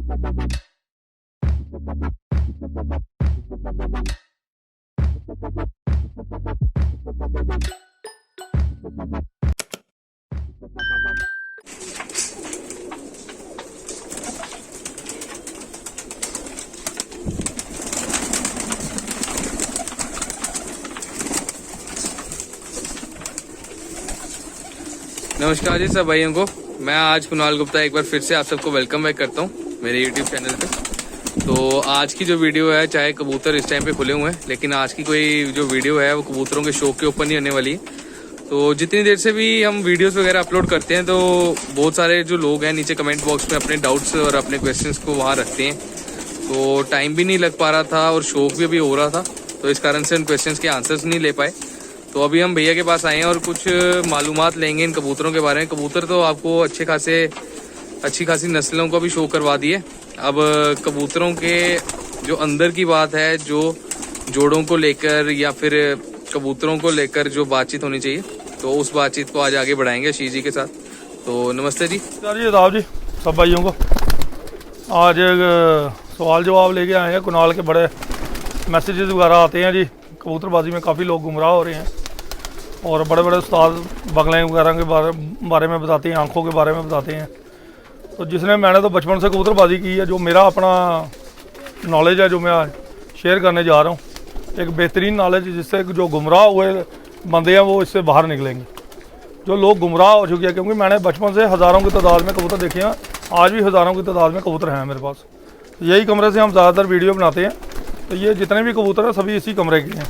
नमस्कार जी सब भाइयों को। मैं आज कुणाल गुप्ता एक बार फिर से आप सबको वेलकम बैक करता हूँ मेरे यूट्यूब चैनल पे। तो आज की जो वीडियो है, चाहे कबूतर इस टाइम पे खुले हुए हैं, लेकिन आज की कोई जो वीडियो है वो कबूतरों के शौक के ऊपर नहीं होने वाली है। तो जितनी देर से भी हम वीडियोस वगैरह अपलोड करते हैं तो बहुत सारे जो लोग हैं नीचे कमेंट बॉक्स में अपने डाउट्स और अपने क्वेश्चंस को वहाँ रखते हैं। तो टाइम भी नहीं लग पा रहा था और शौक भी अभी हो रहा था, तो इस कारण से उन क्वेश्चंस के आंसर्स नहीं ले पाए। तो अभी हम भैया के पास आए हैं और कुछ मालूमात लेंगे इन कबूतरों के बारे में। कबूतर तो आपको अच्छी खासी नस्लों को भी शो करवा दिए। अब कबूतरों के जो अंदर की बात है, जो जोड़ों को लेकर या फिर कबूतरों को लेकर जो बातचीत होनी चाहिए, तो उस बातचीत को आज आगे बढ़ाएंगे शी जी के साथ। तो नमस्ते जी। आदाब जी सब भाइयों को। आज सवाल जवाब लेके आए हैं। कुणाल के बड़े मैसेजेस वगैरह आते हैं जी, कबूतरबाजी में काफ़ी लोग गुमराह हो रहे हैं और बड़े बड़े उस्ताद बगलें वगैरह के बारे में बताते हैं, आंखों के बारे में बताते हैं। तो मैंने तो बचपन से कबूतरबाजी की है, जो मेरा अपना नॉलेज है जो मैं आज शेयर करने जा रहा हूँ, एक बेहतरीन नॉलेज जिससे जो गुमराह हुए बंदे हैं वो इससे बाहर निकलेंगे, जो लोग गुमराह हो चुके हैं। क्योंकि मैंने बचपन से हज़ारों की तादाद में कबूतर देखे हैं, आज भी हज़ारों की तादाद में कबूतर हैं मेरे पास। यही कमरे से हम ज़्यादातर वीडियो बनाते हैं, तो ये जितने भी कबूतर हैं सभी इसी कमरे के हैं।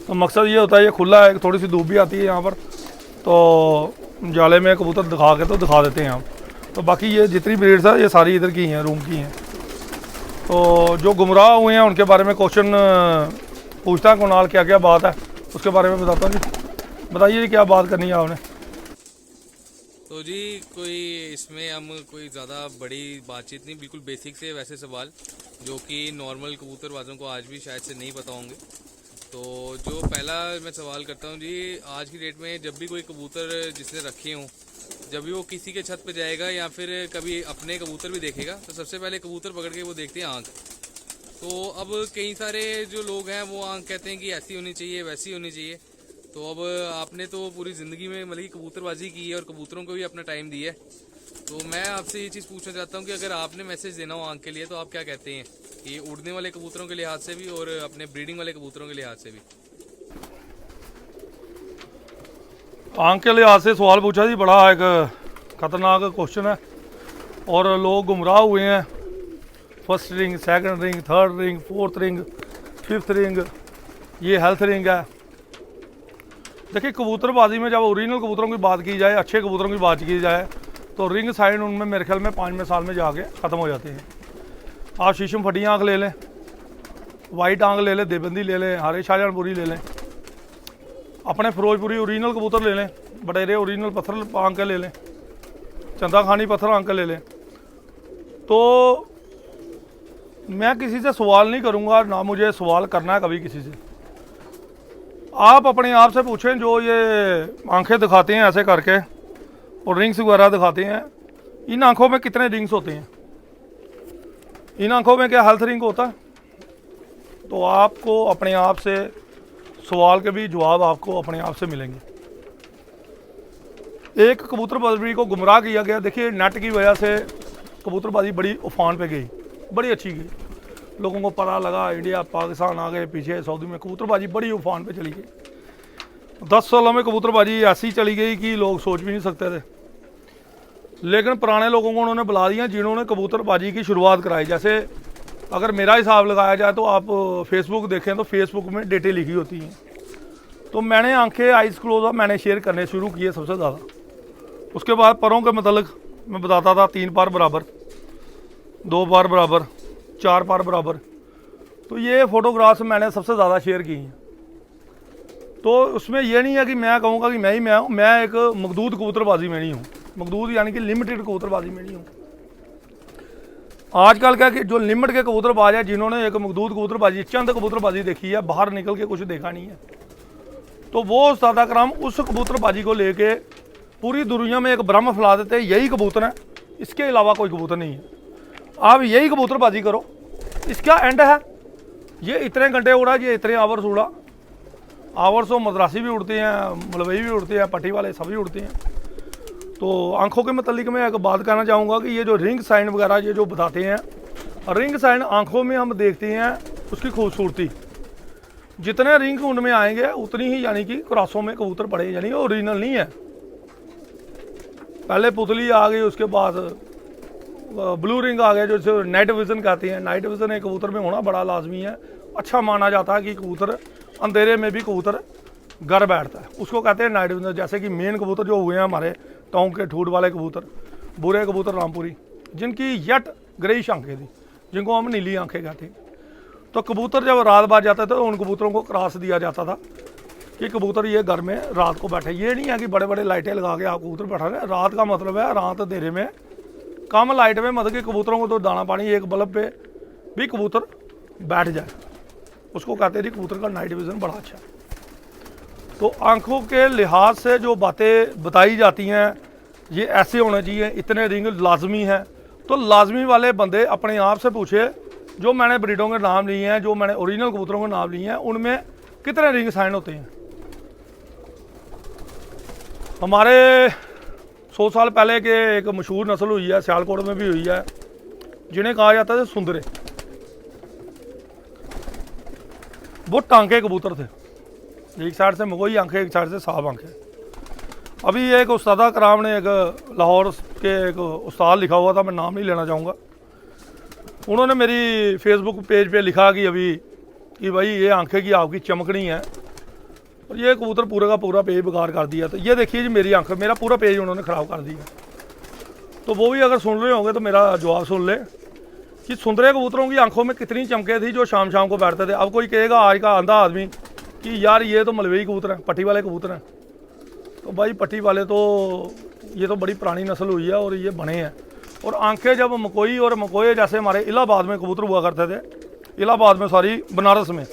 तो मकसद ये होता है, ये खुला है, थोड़ी सी धूप भी आती है यहाँ पर, तो जाले में कबूतर दिखा देते हैं हम। तो बाकी ये जितनी ब्रीड्स है ये सारी इधर की हैं, रूम की हैं। तो जो गुमराह हुए हैं उनके बारे में क्वेश्चन पूछता है कुणाल, क्या क्या बात है उसके बारे में बताता हूँ जी। बताइए क्या बात करनी है आपने। तो जी कोई इसमें हम कोई ज़्यादा बड़ी बातचीत नहीं, बिल्कुल बेसिक से वैसे सवाल जो कि नॉर्मल कबूतरबाजों को आज भी शायद से नहीं पता होंगे। तो जो पहला मैं सवाल करता हूँ जी, आज की डेट में जब भी कोई कबूतर जिसने रखे हों, जब भी वो किसी के छत पे जाएगा या फिर कभी अपने कबूतर भी देखेगा, तो सबसे पहले कबूतर पकड़ के वो देखते हैं आँख। तो अब कई सारे जो लोग हैं वो आँख कहते हैं कि ऐसी होनी चाहिए, वैसी होनी चाहिए। तो अब आपने तो पूरी ज़िंदगी में मतलब कि कबूतरबाजी की है और कबूतरों को भी अपना टाइम दिया है। तो मैं आपसे ये चीज़ पूछना चाहता हूँ कि अगर आपने मैसेज देना हो आँख के लिए, तो आप क्या कहते हैं कि उड़ने वाले कबूतरों के लिहाज से भी और अपने ब्रीडिंग वाले कबूतरों के लिहाज से भी? आंख के लिहाज से सवाल पूछा जी, बड़ा एक ख़तरनाक क्वेश्चन है। और लोग गुमराह हुए हैं, first ring, second ring, third ring, fourth ring, fifth ring, ये हेल्थ रिंग है। देखिए कबूतरबाजी में जब ओरिजिनल कबूतरों की बात की जाए, अच्छे कबूतरों की बात की जाए, तो रिंग साइड उनमें मेरे ख्याल में 5वें साल में जाके ख़त्म हो जाते हैं। आप शीशम फटी आँख ले लें, वाइट आँख ले लें, देवबंदी ले लें, हरे शाहजहानपुरी ले लें, अपने फिरोजपुरी ओरिजिनल कबूतर ले लें, बटेरे ओरिजिनल पत्थर आँख के ले लें, चंदा खानी पत्थर आँख के ले लें। तो मैं किसी से सवाल नहीं करूँगा, ना मुझे सवाल करना है कभी किसी से। आप अपने आप से पूछें, जो ये आंखें दिखाते हैं ऐसे करके और रिंग्स वगैरह दिखाते हैं, इन आंखों में कितने रिंग्स होते हैं? इन आंखों में क्या हेल्थ रिंग होता है? तो आपको अपने आप से सवाल के भी जवाब आपको अपने आप से मिलेंगे। एक कबूतरबाजी को गुमराह किया गया। देखिए नेट की वजह से कबूतरबाजी बड़ी उफान पे गई, बड़ी अच्छी गई, लोगों को पता लगा, इंडिया पाकिस्तान आ गए पीछे, सऊदी में कबूतरबाजी बड़ी उफान पे चली गई। 10 सालों में कबूतरबाजी ऐसी चली गई कि लोग सोच भी नहीं सकते थे। लेकिन पुराने लोगों को उन्होंने बुला दिया जिन्होंने कबूतरबाजी की शुरुआत कराई। जैसे अगर मेरा हिसाब लगाया जाए तो आप फेसबुक देखें तो फेसबुक में डेटें लिखी होती हैं। तो मैंने आंखें आइज क्लोज अप मैंने शेयर करने शुरू किए सबसे ज़्यादा। उसके बाद परों के मतलब मैं बताता था, 3 पार बराबर, 2 पार बराबर, 4 पार बराबर। तो ये फ़ोटोग्राफ्स मैंने सबसे ज़्यादा शेयर की हैं। तो उसमें यह नहीं है कि मैं कहूँगा कि मैं ही मैं हूँ, मैं एक मखदूद कबूतरबाजी में नहीं हूँ, मखदूद यानी कि लिमिटेड कबूतरबाजी में नहीं हूँ। आजकल क्या कि जो लिमिट के कबूतरबाज है, जिन्होंने एक मखदूद कबूतरबाजी, चंद कबूतरबाजी देखी है, बाहर निकल के कुछ देखा नहीं है, तो वो उस्ताद कराम उस कबूतरबाजी को लेके पूरी दुनिया में एक भ्रम फैला देते हैं, यही कबूतर है, इसके अलावा कोई कबूतर नहीं है। आप यही कबूतरबाजी करो, इसका एंड है। ये इतने घंटे उड़ा, ये इतने आवर्स उड़ा। आवर्स तो मद्रासी भी उड़ते हैं, मलवई भी उड़ते हैं, पट्टी वाले सभी उड़ते हैं। तो आंखों के मतलब मैं एक बात कहना चाहूँगा कि ये जो रिंग साइन वगैरह ये जो बताते हैं, रिंग साइन आंखों में हम देखते हैं उसकी खूबसूरती, जितने रिंग उनमें आएंगे उतनी ही यानी कि क्रॉसों में कबूतर पड़े, यानी ओरिजिनल नहीं है। पहले पुतली आ गई, उसके बाद ब्लू रिंग आ गया, जो नाइट विजन कहते हैं। नाइट विजन एक कबूतर में होना बड़ा लाजमी है। अच्छा माना जाता है कि कबूतर अंधेरे में भी कबूतर घर बैठता है, उसको कहते हैं नाइट विजन। जैसे कि मेन कबूतर जो हुए हैं हमारे टोंक के ठूट वाले कबूतर, बुरे कबूतर रामपुरी, जिनकी यट ग्रेइश आंखें थी, जिनको हम नीली आंखें कहते हैं। तो कबूतर जब रात बाज जाते थे तो उन कबूतरों को क्रॉस दिया जाता था कि कबूतर ये घर में रात को बैठे। ये नहीं है कि बड़े बड़े लाइटें लगा के आप कबूतर बैठा रहे। रात का मतलब है रात अंधेरे में कम लाइट में, मतलब कि कबूतरों को तो दाना पानी एक बल्ब पे भी कबूतर बैठ जाए, उसको कहते थे कबूतर का नाइट विजन बड़ा अच्छा है। तो आंखों के लिहाज से जो बातें बताई जाती हैं, ये ऐसे होने चाहिए, इतने रिंग लाजमी हैं। तो लाजमी वाले बंदे अपने आप से पूछे, जो मैंने ब्रीडों के नाम लिए हैं, जो मैंने ओरिजिनल कबूतरों के नाम लिए हैं, उनमें कितने रिंग साइन होते हैं। हमारे 100 साल पहले के एक मशहूर नस्ल हुई है, सियालकोट में भी हुई है, जिन्हें कहा जाता है सुंदरे। वो टांके कबूतर थे, एक साइड से मगोई आंखें, एक साइड से साफ आंखें। अभी एक उस्तादा कराम ने एक लाहौर के एक उस्ताद लिखा हुआ था, मैं नाम नहीं लेना चाहूँगा, उन्होंने मेरी फेसबुक पेज पे लिखा कि अभी कि भाई ये आंखें की आपकी चमकनी है, और ये कबूतर पूरा का पूरा पेज बेकार कर दिया। तो ये देखिए जी मेरी आंखें, मेरा पूरा पेज उन्होंने ख़राब कर दिया। तो वो भी अगर सुन रहे होंगे तो मेरा जवाब सुन ले कि सुंदरे कबूतरों की आंखों में कितनी चमके थी जो शाम शाम को बैठते थे। अब कोई कहेगा आज का अंधा आदमी कि यार ये तो मलवई कबूतर हैं, पट्टी वाले कबूतर हैं। तो भाई पट्टी वाले तो ये तो बड़ी पुरानी नस्ल हुई है और ये बने हैं। और आंखें जब मकोई और मकोए जैसे हमारे इलाहाबाद में कबूतर हुआ करते थे, इलाहाबाद में सॉरी बनारस में,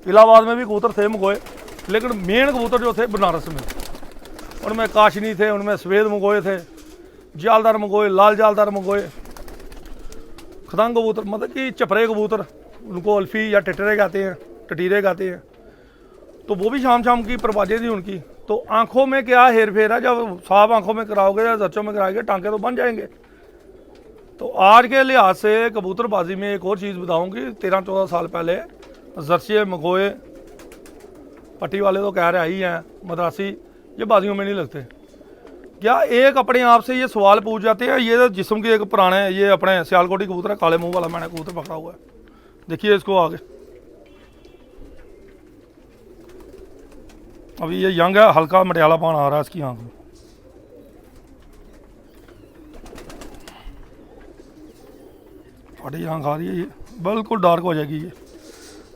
इलाहाबाद में भी कबूतर थे मकोए, लेकिन मेन कबूतर जो थे बनारस में, उनमें काशनी थे, उनमें सफ़ेद मकोए थे, जालदार मकोए, लाल जालदार मकोए, खदंग कबूतर, मतलब कि चपरे कबूतर, उनको अल्फी या टटरे कहते हैं, टटीरे कहते हैं। तो वो भी शाम शाम की परवाजें थी उनकी। तो आंखों में क्या हेर फेर है, जब साफ आंखों में कराओगे या जच्चों में कराओगे टांके तो बन जाएंगे। तो आज के लिहाज से कबूतरबाजी में एक और चीज़ बताऊंगी, 13-14 साल पहले जर्सी मकोए, पट्टी वाले तो कह रहे ही हैं, मद्रासी, ये बाजियों में नहीं लगते। क्या एक अपने आप से ये सवाल पूछ जाते हैं, ये जिस्म के एक पुराने, ये अपने सियालकोटी कबूतर है, काले मुंह वाला मैंने कबूतर पकड़ा हुआ है, देखिए इसको आगे। अभी ये यंग है, हल्का मटियालापन आ रहा है इसकी आंख में। फटी आंख आ रही है, ये बिल्कुल डार्क हो जाएगी। ये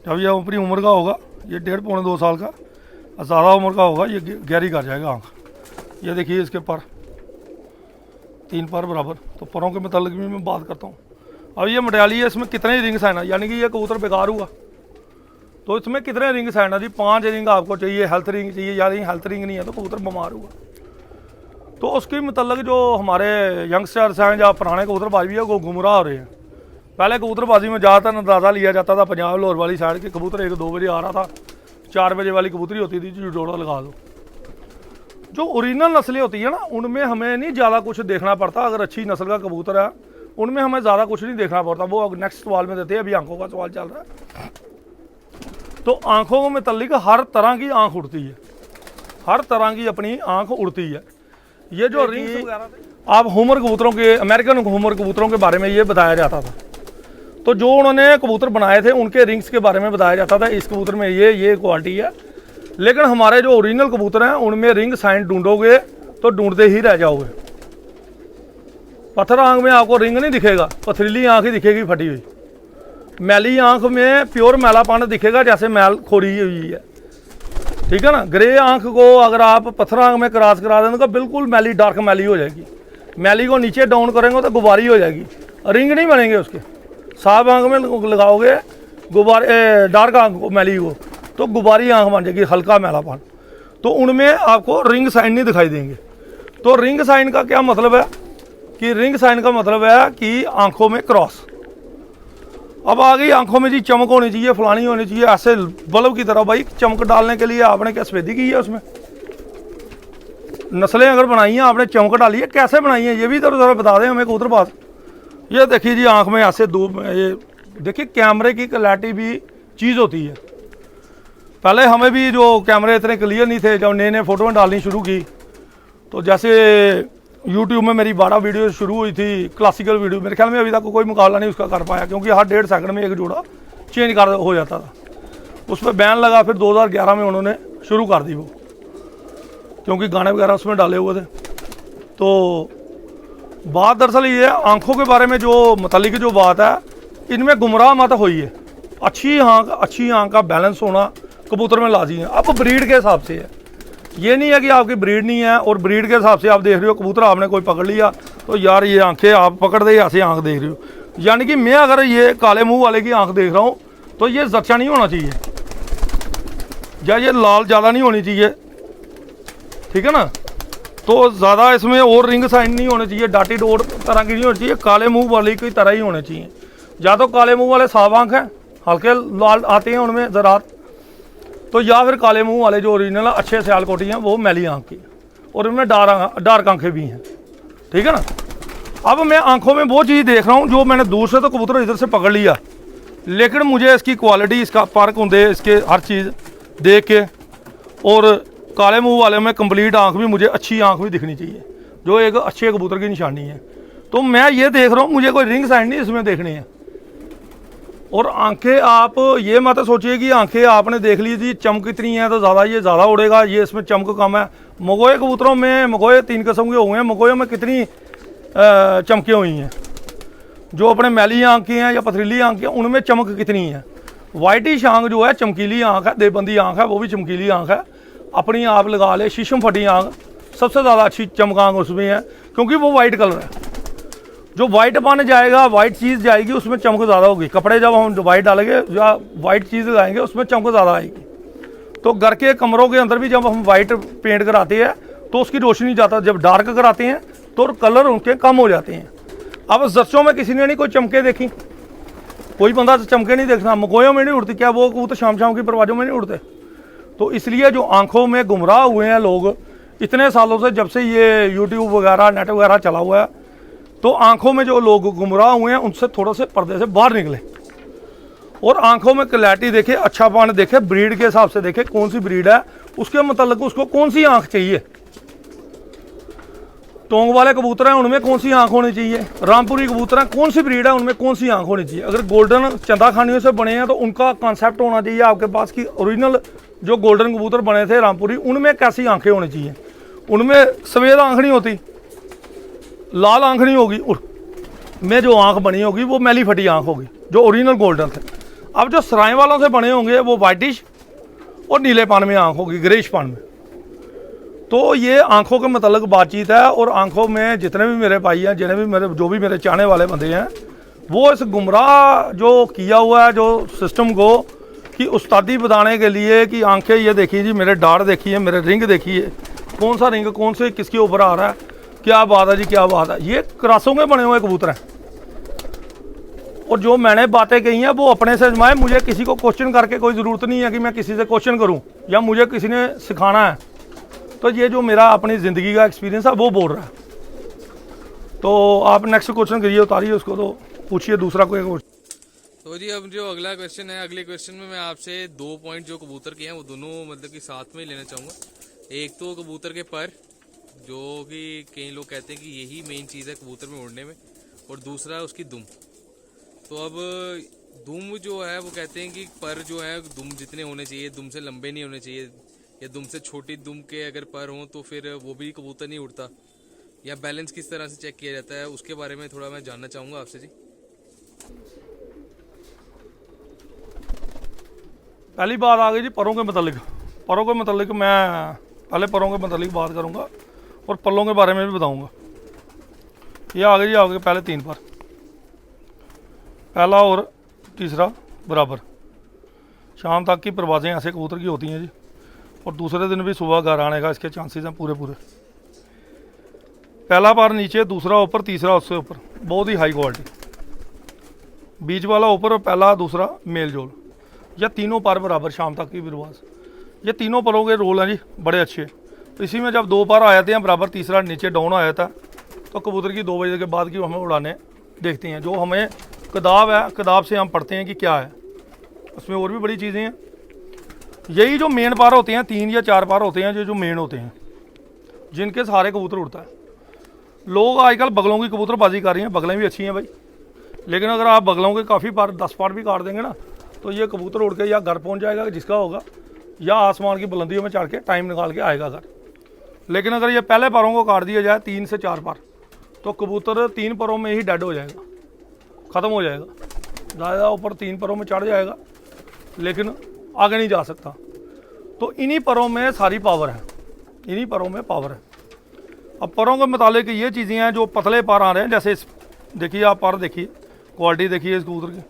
जब ये अपनी उम्र का होगा, ये 1.5-2 साल का, ज़्यादा उम्र का होगा, ये गहरी कर जाएगा आंख। ये देखिए इसके पर 3 पर बराबर। तो परों के मतलब भी मैं बात करता हूँ। अब ये मटियाली है, इसमें कितने रिंग्स हैं ना, यानी कि ये कबूतर बेकार हुआ। तो इसमें कितने रिंग्स हैं ना जी, 5 रिंग आपको चाहिए, हेल्थ रिंग चाहिए, या हेल्थ रिंग नहीं है तो कबूतर बीमार हुआ। तो उसके मतलब जो हमारे यंगस्टर्स हैं या पुराने कबूतरबाजी है वो गुमराह हो रहे हैं। पहले कबूतरबाजी में ज़्यादातर अंदाज़ा लिया जाता था, पंजाब लाहौर वाली साइड के कबूतर 1-2 बजे आ रहा था, 4 बजे वाली कबूतरी होती थी जो जोड़ा लगा दो। जो ओरिजिनल नस्लें होती है ना, उनमें हमें नहीं ज़्यादा कुछ देखना पड़ता। अगर अच्छी नस्ल का कबूतर है उनमें हमें ज़्यादा कुछ नहीं देखना पड़ता। वो नेक्स्ट सवाल में देते हैं, अभी आंखों का सवाल चल रहा है। तो आंखों में मुतल्लिक हर तरह की आंख उड़ती है, हर तरह की अपनी आंख उड़ती है। ये जो रिंग्स वगैरह आप होमर कबूतरों के, अमेरिकन होमर कबूतरों के बारे में ये बताया जाता था। तो जो उन्होंने कबूतर बनाए थे उनके रिंग्स के बारे में बताया जाता था, इस कबूतर में ये क्वालिटी है। लेकिन हमारे जो ओरिजिनल कबूतर हैं उनमें रिंग साइन ढूंढोगे तो ढूंढते ही रह जाओगे। पत्थर आंख में आपको रिंग नहीं दिखेगा, पथरीली आंख ही दिखेगी फटी हुई। मैली आंख में प्योर मैलापन दिखेगा, जैसे मैल खोरी हुई है, ठीक है ना। ग्रे आंख को अगर आप पत्थर आंख में क्रॉस करा देंगे तो बिल्कुल मैली, डार्क मैली हो जाएगी। मैली को नीचे डाउन करेंगे तो गुबारी हो जाएगी, रिंग नहीं बनेंगे उसके। साफ आंख में लगाओगे गुबारे, डार्क आंख को मैली को, तो गुबारी आंख बन जाएगी, हल्का मैलापन। तो उनमें आपको रिंग साइन नहीं दिखाई देंगे। तो रिंग साइन का क्या मतलब है कि रिंग साइन का मतलब है कि आंखों में क्रॉस। अब आ गई आंखों में जी चमक होनी चाहिए, फलानी होनी चाहिए, ऐसे बल्ब की तरह। भाई चमक डालने के लिए आपने क्या सफेदी की है उसमें? नस्लें अगर बनाई हैं आपने, चमक डाली है, कैसे बनाई है ये भी तो ज़रा बता दें हमें कबूतर बात। ये देखिए जी आंख में ऐसे धूप, ये देखिए कैमरे की क्लैरिटी भी चीज़ होती है। पहले हमें भी जो कैमरे इतने क्लियर नहीं थे, जब नए नए फ़ोटो डालनी शुरू की, तो जैसे यूट्यूब में मेरी 12 वीडियो शुरू हुई थी, क्लासिकल वीडियो, मेरे ख्याल में अभी तक कोई मुकाबला नहीं उसका कर पाया, क्योंकि हर 1.5 सेकंड में एक जोड़ा चेंज कर हो जाता था। उस पर बैन लगा, फिर 2011 में उन्होंने शुरू कर दी वो, क्योंकि गाने वगैरह उसमें डाले हुए थे। तो बात दरअसल ये है, आंखों के बारे में जो मतलब की जो बात है, इनमें गुमराह मत होई है। अच्छी आँख का बैलेंस होना कबूतर में लाजी है। अब ब्रीड के हिसाब से है, ये नहीं है कि आपकी ब्रीड नहीं है और ब्रीड के हिसाब से आप देख रहे हो कबूतर आपने कोई पकड़ लिया तो यार ये आंखें आप पकड़ दे, ऐसे आंख देख रहे हो। यानी कि मैं अगर ये काले मुंह वाले की आंख देख रहा हूँ तो ये जच्चा नहीं होना चाहिए, या ये लाल ज़्यादा नहीं होनी चाहिए, ठीक है ना। तो ज़्यादा इसमें और रिंग साइन नहीं होने चाहिए, डाटी डोर तरह की नहीं होनी चाहिए, काले मुँह वाले की तरह ही होने चाहिए। या तो काले मुँह वाले साफ आँख हैं, हल्के लाल आते हैं उनमें ज़रात, तो या फिर काले मुंह वाले जो ओरिजिनल अच्छे सियालकोटी हैं वो मैली आँख की, और उनमें डार्क आंखें भी हैं, ठीक है ना। अब मैं आंखों में वो चीज़ देख रहा हूँ जो मैंने दूर से तो कबूतर इधर से पकड़ लिया, लेकिन मुझे इसकी क्वालिटी, इसका फर्क होंगे, इसके हर चीज़ देख के, और काले मुंह वाले में कंप्लीट आँख भी, मुझे अच्छी आँख भी दिखनी चाहिए, जो एक अच्छे कबूतर की निशानी है। तो मैं ये देख रहा हूँ, मुझे कोई रिंग साइन नहीं इसमें देखनी है। और आंखें आप ये मत सोचिए कि आंखें आपने देख ली जी चमक इतनी है तो ज़्यादा ये ज़्यादा उड़ेगा, ये इसमें चमक कम है। मगोए कबूतरों में, मगोए 3 किस्म के हुए हैं, मगोए में कितनी चमकें हुई हैं, जो अपने मैली आँख की हैं या पथरीली आँख की हैं, उनमें चमक कितनी है। वाइटिश आँख जो है चमकीली आँख है, देवबंदी आँख है, वो भी चमकीली आँख है, अपनी आप लगा ले। शीशम फटी आँख सबसे ज़्यादा अच्छी चमक आँख उसमें है, क्योंकि वो वाइट कलर है। जो वाइट पाने जाएगा, वाइट चीज़ जाएगी, उसमें चमक ज़्यादा होगी। कपड़े जब हम वाइट डालेंगे या वाइट चीज़ लगाएंगे उसमें चमक ज़्यादा आएगी। तो घर के कमरों के अंदर भी जब हम वाइट पेंट कराते हैं तो उसकी रोशनी जाता है, जब डार्क कराते हैं तो कलर उनके कम हो जाते हैं। अब जर्चों में किसी ने नहीं कोई चमके देखी, कोई बंदा चमके नहीं देखना, मकोयों में नहीं उड़ती, क्या वो तो शाम शाम की परवाजों में नहीं उड़ते। तो इसलिए जो आँखों में गुमराह हुए हैं लोग इतने सालों से, जब से ये यूट्यूब वगैरह नेट वगैरह चला हुआ है, तो आंखों में जो लोग गुमराह हुए हैं उनसे थोड़ा से पर्दे से बाहर निकले और आंखों में क्लैरिटी देखे, अच्छा पान देखे, ब्रीड के हिसाब से देखे कौन सी ब्रीड है, उसके मतलब उसको कौन सी आंख चाहिए। टोंग वाले कबूतर हैं उनमें कौन सी आंख होनी चाहिए, रामपुरी कबूतर हैं कौन सी ब्रीड है उनमें कौन सी आंख होनी चाहिए। अगर गोल्डन चंदा खानियों से बने हैं तो उनका कॉन्सेप्ट होना चाहिए आपके पास कि ओरिजिनल जो गोल्डन कबूतर बने थे रामपुरी, उनमें कैसी आंखें होनी चाहिए। उनमें सफ़ेद आंख नहीं होती, लाल आंख नहीं होगी, में जो आंख बनी होगी वो मैली फटी आंख होगी, जो ओरिजिनल गोल्डन थे। अब जो सराय वालों से बने होंगे वो वाइटिश और नीले पान में आंख होगी, ग्रेश पान में। तो ये आंखों के मतलब बातचीत है। और आंखों में जितने भी मेरे भाई हैं, जितने भी मेरे जो भी मेरे चाहने वाले बंदे हैं, वो इस गुमराह जो किया हुआ है जो सिस्टम को, कि उस्तादी बताने के लिए कि आंखें ये देखिए जी, मेरे डार देखिए, मेरे रिंग देखिए, कौन सा रिंग कौन से किसके ऊपर आ रहा है, क्या बात है जी, क्या बात है। ये क्रॉसों में बने हुए कबूतर हैं। और जो मैंने बातें कही हैं वो अपने से आजमाए, मुझे किसी को क्वेश्चन करके कोई ज़रूरत नहीं है कि मैं किसी से क्वेश्चन करूं या मुझे किसी ने सिखाना है। तो ये जो मेरा अपनी ज़िंदगी का एक्सपीरियंस है वो बोल रहा है। तो आप नेक्स्ट क्वेश्चन करिए, उतारिए उसको, तो पूछिए दूसरा कोई क्वेश्चन। तो जी अब जो अगला क्वेश्चन है, अगले क्वेश्चन में मैं आपसे 2 पॉइंट जो कबूतर के हैं वो दोनों मतलब कि साथ में लेना चाहूँगा। एक तो कबूतर के पर, जो कि कई लोग कहते हैं कि यही मेन चीज़ है कबूतर में उड़ने में, और दूसरा उसकी दुम। तो अब दुम जो है वो कहते हैं कि पर जो है दुम जितने होने चाहिए, दुम से लंबे नहीं होने चाहिए, या दुम से छोटी दुम के अगर पर हों तो फिर वो भी कबूतर नहीं उड़ता, या बैलेंस किस तरह से चेक किया जाता है, उसके बारे में थोड़ा मैं जानना चाहूँगा आपसे जी। पहली बात आ गई जी परों के मतलब। परों के मतलब मैं पहले परों के मतलब बात करूँगा और पल्लों के बारे में भी बताऊँगा। ये आ गए जी, आपके पहले 3 पर, पहला और तीसरा बराबर। शाम तक की परवाज़ें ऐसे कबूतर की होती हैं जी, और दूसरे दिन भी सुबह घर आने का इसके चांसेस हैं पूरे पूरे। पहला पर नीचे, दूसरा ऊपर, तीसरा उससे ऊपर, बहुत ही हाई क्वालिटी। बीच वाला ऊपर और पहला दूसरा मेल जोल, या तीनों पर बराबर शाम तक की बिरवास। ये तीनों परों के रोल हैं जी बड़े अच्छे। तो इसी में जब 2 पर आ जाते हैं बराबर, तीसरा नीचे डाउन आ जाता है, तो कबूतर की 2 बजे के बाद की हमें उड़ाने देखते हैं। जो हमें किताब है, किताब से हम पढ़ते हैं कि क्या है उसमें। और भी बड़ी चीज़ें हैं। यही जो मेन पार होते हैं, 3 या 4 पार होते हैं जो मेन होते हैं, जिनके सहारे कबूतर उड़ता है। लोग आजकल बगलों की कबूतरबाजी कर रही हैं, बगलें भी अच्छी हैं भाई, लेकिन अगर आप बगलों के काफ़ी पार 10 पार भी काट देंगे ना, तो ये कबूतर उड़ के या घर पहुंच जाएगा जिसका होगा, या आसमान की बुलंदियों में चढ़ के टाइम निकाल के आएगा घर। लेकिन अगर ये पहले पारों को काट दिया जाए 3 से 4 पार, तो कबूतर 3 परों में ही डेड हो जाएगा, ख़त्म हो जाएगा। ज़्यादा ऊपर 3 परों में चढ़ जाएगा लेकिन आगे नहीं जा सकता। तो इन्हीं परों में सारी पावर है, इन्हीं परों में पावर है। अब परों के मुतालिक ये चीज़ें हैं जो पतले पार आ रहे हैं, जैसे देखिए आप पर देखिए, क्वालिटी देखिए इस कबूतर की।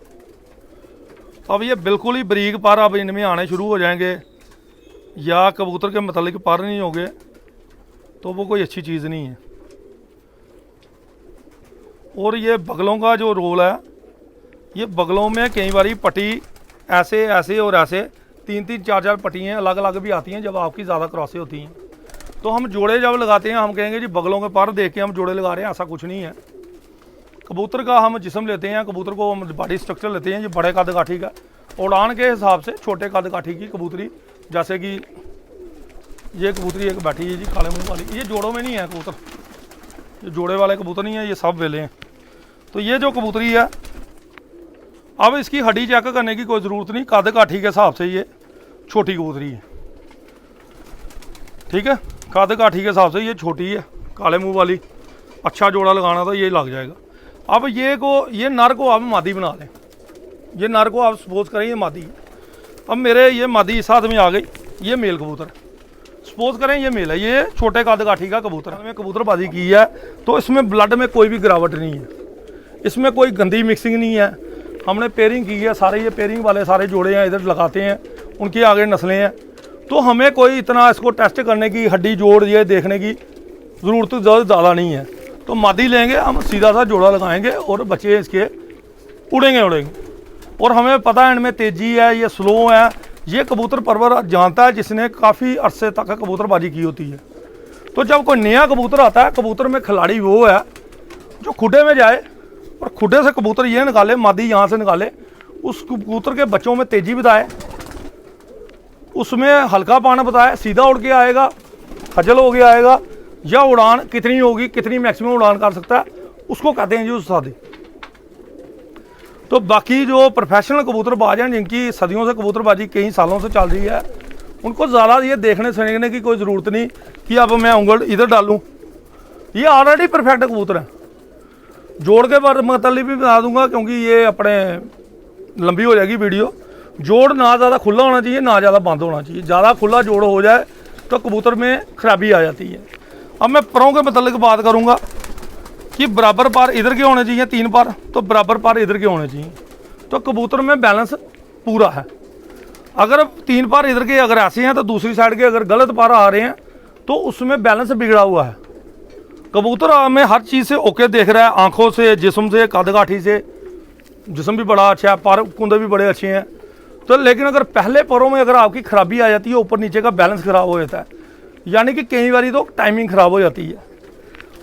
अब ये बिल्कुल ही बारीक पार अब इनमें आने शुरू हो जाएंगे, या कबूतर के मुतालिक पार नहीं होंगे, तो वो कोई अच्छी चीज़ नहीं है। और ये बगलों का जो रोल है, ये बगलों में कई बार पट्टी ऐसे ऐसे और ऐसे 3-3 4-4 पट्टियाँ अलग अलग भी आती हैं जब आपकी ज़्यादा क्रॉसें होती हैं। तो हम जोड़े जब लगाते हैं, हम कहेंगे जी बगलों के पर देख के हम जोड़े लगा रहे हैं, ऐसा कुछ नहीं है। कबूतर का हम जिस्म लेते हैं, कबूतर को हम बॉडी स्ट्रक्चर लेते हैं, ये बड़े कद काठी का, उड़ान के हिसाब से छोटे कद काठी की कबूतरी, जैसे कि ये कबूतरी एक बैठी है जी काले मुंह वाली, ये जोड़ों में नहीं है कबूतर, ये जोड़े वाले कबूतर नहीं है, ये सब वेले हैं। तो ये जो कबूतरी है, अब इसकी हड्डी चेक करने की कोई ज़रूरत नहीं, कद काठी के हिसाब से ये छोटी कबूतरी है, ठीक है। कद काठी के हिसाब से ये छोटी है, काले मुंह वाली। अच्छा जोड़ा लगाना तो ये लग जाएगा। अब ये नर को आप मादी बना लें, ये नर को आप सपोज करें ये मादी है। अब मेरे ये मादी साथ में आ गई, ये मेल कबूतर, सपोज करें ये मेल है, ये छोटे कद काठी का कबूतर है। कबूतरबाजी की है तो इसमें ब्लड में कोई भी गिरावट नहीं है, इसमें कोई गंदी मिक्सिंग नहीं है। हमने पेयरिंग की है, सारे ये पेयरिंग वाले सारे जोड़े हैं इधर लगाते हैं, उनकी आगे नस्लें हैं। तो हमें कोई इतना इसको टेस्ट करने की, हड्डी जोड़ ये देखने की ज़रूरत ज़्यादा नहीं है। तो मादी लेंगे हम, सीधा सा जोड़ा लगाएंगे और बच्चे इसके उड़ेंगे। और हमें पता है इनमें तेज़ी है, ये स्लो है। ये कबूतर परवर जानता है जिसने काफ़ी अरसे तक कबूतरबाजी की होती है। तो जब कोई नया कबूतर आता है, कबूतर में खिलाड़ी वो है जो खुडे में जाए और खुडे से कबूतर ये निकाले, मादी यहाँ से निकाले, उस कबूतर के बच्चों में तेज़ी बताए, उसमें हल्का पाना बताए, सीधा उड़ के आएगा, खजल हो गया आएगा, या उड़ान कितनी होगी, कितनी मैक्सिमम उड़ान कर सकता है, उसको कहते हैं जी उस्तादी। तो बाकी जो प्रोफेशनल कबूतरबाज हैं जिनकी सदियों से कबूतरबाजी कई सालों से चल रही है, उनको ज़्यादा ये देखने सुनने की कोई ज़रूरत नहीं कि अब मैं उंगल इधर डालूं। ये ऑलरेडी परफेक्ट कबूतर है। जोड़ के बारे मतलब भी बता दूंगा क्योंकि ये अपने लंबी हो जाएगी वीडियो। जोड़ ना ज़्यादा खुला होना चाहिए, ना ज़्यादा बंद होना चाहिए। ज़्यादा खुला जोड़ हो जाए तो कबूतर में खराबी आ जाती है। अब मैं परों के मतलब बात करूँगा कि बराबर पार इधर के होने चाहिए, 3 पार, तो बराबर पार इधर के होने चाहिए, तो कबूतर में बैलेंस पूरा है। अगर 3 पार इधर के अगर ऐसे हैं तो दूसरी साइड के अगर गलत पार आ रहे हैं तो उसमें बैलेंस बिगड़ा हुआ है। कबूतर हमें हर चीज़ से ओके देख रहा है, आंखों से, जिस्म से, कद काठी से, जिस्म भी बड़ा अच्छा है, पर कुंदे भी बड़े अच्छे हैं। तो लेकिन अगर पहले परों में अगर आपकी खराबी आ जाती है, ऊपर नीचे का बैलेंस ख़राब हो जाता है, यानी कि कई बार तो टाइमिंग ख़राब हो जाती है।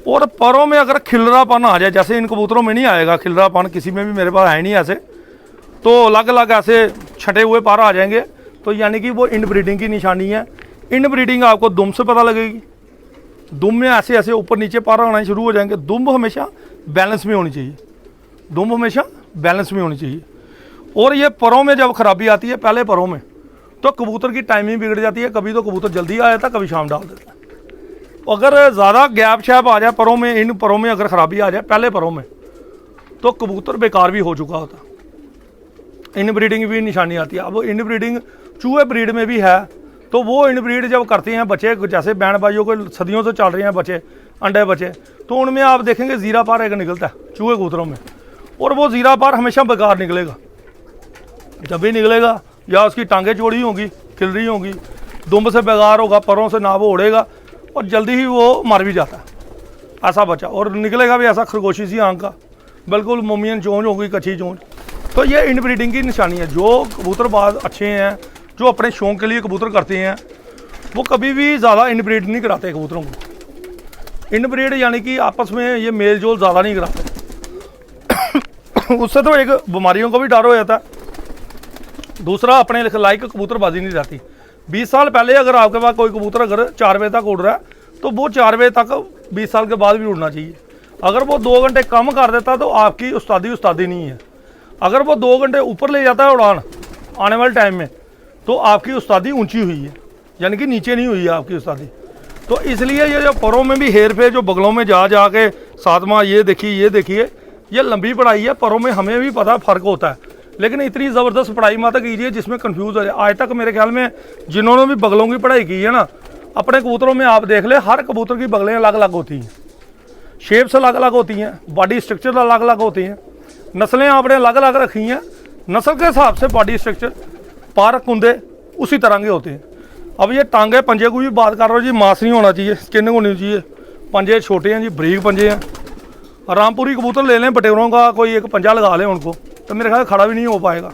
और परों में अगर खिलरापन आ जाए, जैसे इन कबूतरों में नहीं आएगा खिलरापन, किसी में भी मेरे पास है नहीं ऐसे, तो अलग अलग ऐसे छटे हुए पर आ जाएंगे, तो यानी कि वो इनब्रीडिंग की निशानी है। इनब्रीडिंग आपको दुम से पता लगेगी। दुम में ऐसे ऐसे ऊपर नीचे पर आना शुरू हो जाएंगे। दुम हमेशा बैलेंस में होनी चाहिए, दुम हमेशा बैलेंस में होनी चाहिए। और ये परों में जब खराबी आती है पहले परों में, तो कबूतर की टाइमिंग बिगड़ जाती है। कभी तो कबूतर जल्दी आ जाता है, कभी शाम डाल देता है। अगर ज़्यादा गैप शैप आ जाए परों में, इन परों में अगर ख़राबी आ जाए पहले परों में, तो कबूतर बेकार भी हो चुका होता है। इनब्रीडिंग भी निशानी आती है। अब इनब्रीडिंग चूहे ब्रीड में भी है, तो वो इनब्रीड जब करते हैं बच्चे, जैसे बैंड बाइयों को सदियों से चल रहे हैं बच्चे, अंडे बच्चे, तो उनमें आप देखेंगे ज़ीरा पार एक निकलता है चूहे कबूतरों में, और वो ज़ीरा पार हमेशा बेकार निकलेगा। जब भी निकलेगा या उसकी टांगें चौड़ी होंगी, खिल रही होंगी, दुम से बेकार होगा, परों से ना वो उड़ेगा और जल्दी ही वो मर भी जाता है। ऐसा बच्चा, और निकलेगा भी ऐसा खरगोशी सी आंख का, बिल्कुल मोमियन चोंच होगी, कच्ची चोंच। तो ये इनब्रीडिंग की निशानी है। जो कबूतरबाज अच्छे हैं, जो अपने शौक के लिए कबूतर करते हैं, वो कभी भी ज़्यादा इनब्रीड नहीं कराते कबूतरों को। इनब्रीड यानी कि आपस में ये मेल जोल ज़्यादा नहीं कराते। उससे तो एक बीमारियों को भी डर हो जाता है, दूसरा अपने लाइक कबूतरबाजी नहीं रहती। 20 साल पहले अगर आपके पास कोई कबूतर अगर 4 बजे तक उड़ रहा है, तो वो 4 बजे तक 20 साल के बाद भी उड़ना चाहिए। अगर वो 2 घंटे कम कर देता तो आपकी उस्तादी नहीं है। अगर वो 2 घंटे ऊपर ले जाता है उड़ान आने वाले टाइम में, तो आपकी उस्तादी ऊंची हुई है, यानी कि नीचे नहीं हुई है आपकी उस्तादी। तो इसलिए ये जो परों में भी हेर फेर, जो बगलों में जा के सातवां ये देखिए, ये लंबी पढ़ाई है। परों में हमें भी पता फ़र्क होता है, लेकिन इतनी ज़बरदस्त पढ़ाई मत कीजिए जिसमें कंफ्यूज हो जाए। आज तक मेरे ख्याल में जिन्होंने भी बगलों की पढ़ाई की है ना, अपने कबूतरों में आप देख ले, हर कबूतर की बगलें अलग अलग होती हैं, शेप्स अलग अलग होती हैं, बॉडी स्ट्रक्चर अलग अलग होती हैं, नस्लें आपने अलग अलग रखी हैं, नस्ल के हिसाब से बॉडी स्ट्रक्चर, पार कुंदे उसी तरह के होते हैं। अब ये टांगे पंजे की भी बात कर रहे हो जी, मांस नहीं होना चाहिए, स्किन होनी चाहिए। पंजे छोटे हैं जी, बरीक पंजे हैं। रामपुरी कबूतर ले लें बटेरों का, कोई एक पंजा लगा लें उनको, तो मेरे ख्याल खड़ा भी नहीं हो पाएगा।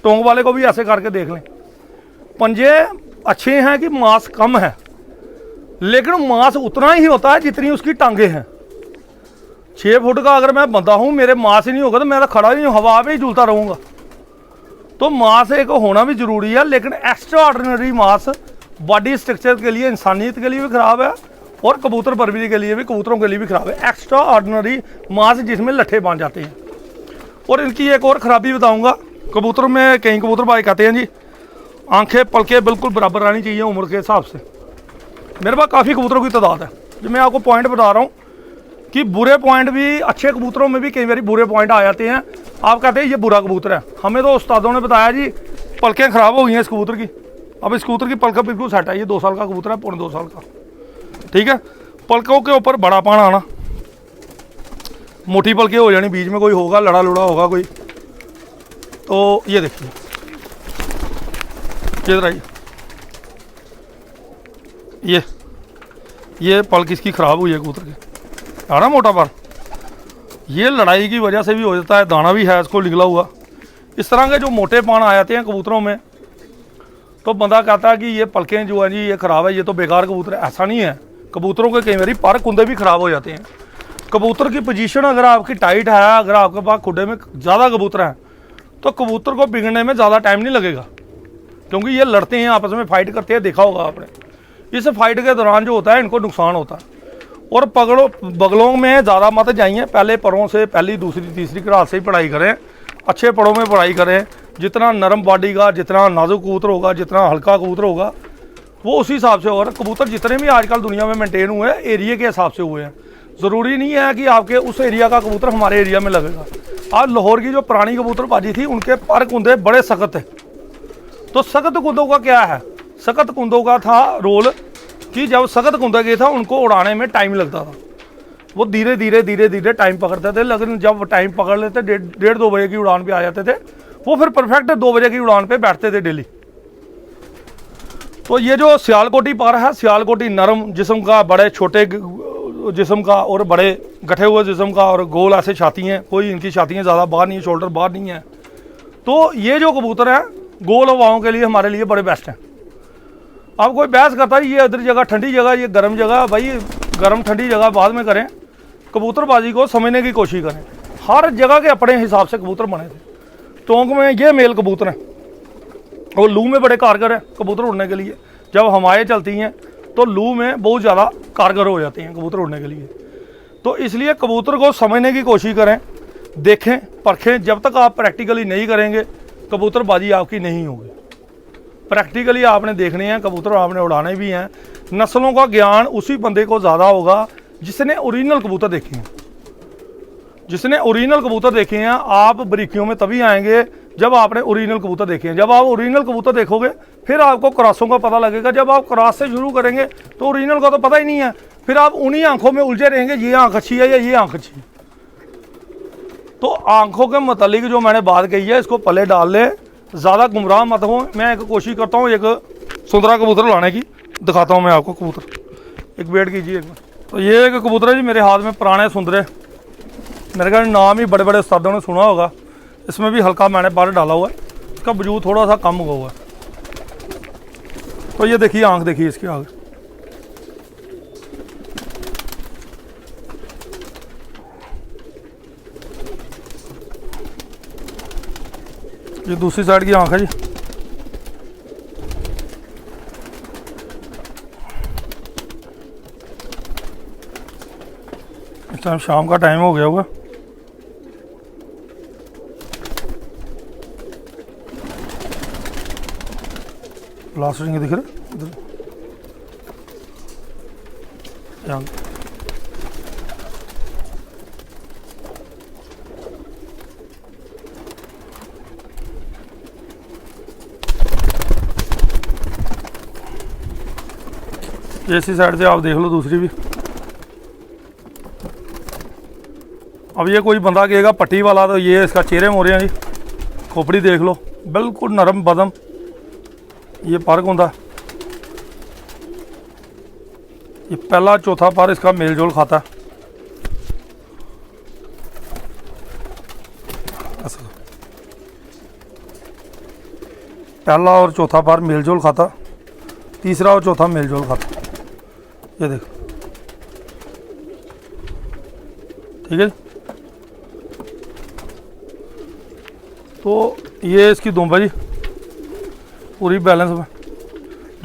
टोंग वाले को भी ऐसे करके देख लें। पंजे अच्छे हैं कि मांस कम है, लेकिन मांस उतना ही होता है जितनी उसकी टांगे हैं। 6 फुट का अगर मैं बंदा हूँ, मेरे मांस ही नहीं होगा तो मैं तो खड़ा ही नहीं, हवा पे ही झूलता रहूँगा। तो मांस एक होना भी ज़रूरी है, लेकिन एक्स्ट्रा ऑर्डिनरी मांस बॉडी स्ट्रक्चर के लिए, इंसानियत के लिए भी ख़राब है, और कबूतर परवरी के लिए भी, कबूतरों के लिए भी ख़राब है। एक्स्ट्रा ऑर्डिनरी मांस जिसमें लट्ठे बांध जाते हैं। और इनकी एक और ख़राबी बताऊंगा, कबूतर में कई कबूतरबाज कहते हैं जी आंखें पलके बिल्कुल बराबर आनी चाहिए उम्र के हिसाब से। मेरे पास काफ़ी कबूतरों की तादाद है, जो मैं आपको पॉइंट बता रहा हूँ कि बुरे पॉइंट भी, अच्छे कबूतरों में भी कई बार बुरे पॉइंट आ जाते हैं। आप कहते हैं ये बुरा कबूतर है, हमें तो उस्तादों ने बताया जी पलकें ख़राब हो गई हैं इस कबूतर की। अब इस कबूतर की पलकें बिल्कुल सेट है, ये 2 साल का कबूतर है, पौने 2 साल का, ठीक है। पलकों के ऊपर बड़ा पान आना, मोटी पलके हो जानी, बीच में कोई होगा लड़ा लुड़ा होगा कोई। तो ये देखिए, इधर आइए, ये पलक इसकी ख़राब हुई है कबूतर की, है ना मोटा पर। ये लड़ाई की वजह से भी हो जाता है, दाना भी है इसको निकला हुआ। इस तरह के जो मोटे पान आ जाते हैं कबूतरों में, तो बंदा कहता है कि ये पलकें जो है जी ये ख़राब है, ये तो बेकार कबूतर है। ऐसा नहीं है, कबूतरों के कई बार पर कुंदे भी ख़राब हो जाते हैं। कबूतर की पोजीशन अगर आपकी टाइट है, अगर आपके पास खुडे में ज़्यादा कबूतर हैं, तो कबूतर को बिगड़ने में ज़्यादा टाइम नहीं लगेगा, क्योंकि ये लड़ते हैं आपस में, फाइट करते हैं, देखा होगा आपने। इस फाइट के दौरान जो होता है इनको नुकसान होता है। और बगलों में ज़्यादा मत जाइए, पहले परों से, पहली दूसरी तीसरी क्लास से ही पढ़ाई करें, अच्छे परों में पढ़ाई करें। जितना नरम बॉडी का, जितना नाजुक कबूतर होगा, जितना हल्का कबूतर होगा, वो उसी हिसाब से होगा। कबूतर जितने भी आजकल दुनिया में मेंटेन हुए हैं, एरिया के हिसाब से हुए हैं। ज़रूरी नहीं है कि आपके उस एरिया का कबूतर हमारे एरिया में लगेगा। आज लाहौर की जो पुरानी कबूतरबाजी थी, उनके पर कुंदे बड़े सख्त थे। तो सख्त कुंदों का क्या है, सख्त कुंदों का था रोल कि जब सख्त कुंदा गया था उनको उड़ाने में टाइम लगता था, वो धीरे धीरे टाइम पकड़ते थे। लेकिन जब टाइम पकड़ लेते, 1:30-2 बजे की उड़ान पे आ जाते थे, वो फिर परफेक्ट 2 बजे की उड़ान पे बैठते थे डेली। तो ये जो सियालकोटी पर है, सियालकोटी नरम जिस्म का, बड़े छोटे जिस्म का और बड़े गठे हुए जिस्म का, और गोल ऐसे छाती हैं, कोई इनकी छातियाँ ज़्यादा बाहर नहीं है, शोल्डर बाहर नहीं है। तो ये जो कबूतर हैं गोल हवाओं के लिए हमारे लिए बड़े बेस्ट हैं। अब कोई बहस करता है ये इधर जगह ठंडी जगह, ये गर्म जगह, भाई गर्म ठंडी जगह बाद में करें, कबूतरबाजी को समझने की कोशिश करें। हर जगह के अपने हिसाब से कबूतर बने थे। टोंक में ये मेल कबूतर हैं, और लू में बड़े कारगर हैं कबूतर उड़ने के लिए। जब हवाएं चलती हैं तो लू में बहुत ज़्यादा कारगर हो जाते हैं कबूतर उड़ने के लिए। तो इसलिए कबूतर को समझने की कोशिश करें, देखें, परखें। जब तक आप प्रैक्टिकली नहीं करेंगे, कबूतरबाजी आपकी नहीं होगी। प्रैक्टिकली आपने देखने हैं, कबूतर आपने उड़ाने भी हैं। नस्लों का ज्ञान उसी बंदे को ज़्यादा होगा जिसने ओरिजिनल कबूतर देखे हैं। जिसने ओरिजिनल कबूतर देखे हैं, आप बारीकियों में तभी आएंगे जब आपने ओरिजिनल कबूतर देखे हैं। जब आप ओरिजिनल कबूतर देखोगे, फिर आपको क्रॉसों का पता लगेगा। जब आप क्रॉस से शुरू करेंगे तो ओरिजिनल का तो पता ही नहीं है, फिर आप उन्हीं आंखों में उलझे रहेंगे, ये आंख अच्छी है या ये आंख अच्छी है। तो आंखों के मतलब जो मैंने बात कही है, इसको पले डाल लें, ज़्यादा गुमराह मत हो। मैं एक कोशिश करता हूँ एक सुंदरा कबूतर लाने की, दिखाता हूँ मैं आपको कबूतर। एक वेट कीजिए एक बार, तो ये एक कबूतर है जी मेरे हाथ में, पुराने सुंदरे, मेरे ख्याल नाम ही बड़े बड़े उस्तादों ने सुना होगा। इसमें भी हल्का मैंने पर डाला हुआ है, इसका वजूद थोड़ा सा कम हुआ हुआ है। तो ये देखिए आंख देखिए इसकी आगे, ये दूसरी साइड की आंख है जी। इस टाइम शाम का टाइम हो गया हुआ। लास्ट रिंग दिख रहा इधर, यहाँ इसी साइड से आप देख लो दूसरी भी। अब ये कोई बंदा कहेगा पट्टी वाला, तो ये इसका चेहरे मोरे हैं जी, खोपड़ी देख लो बिल्कुल नरम बदम, ये फर्क होता। ये पहला चौथा पर इसका मेल जोल खाता है। पहला और चौथा पर मेल जोल खाता, तीसरा और चौथा मेल जोल खाता। ये देखो, ठीक है। तो ये इसकी दुम्ब है जी, पूरी बैलेंस में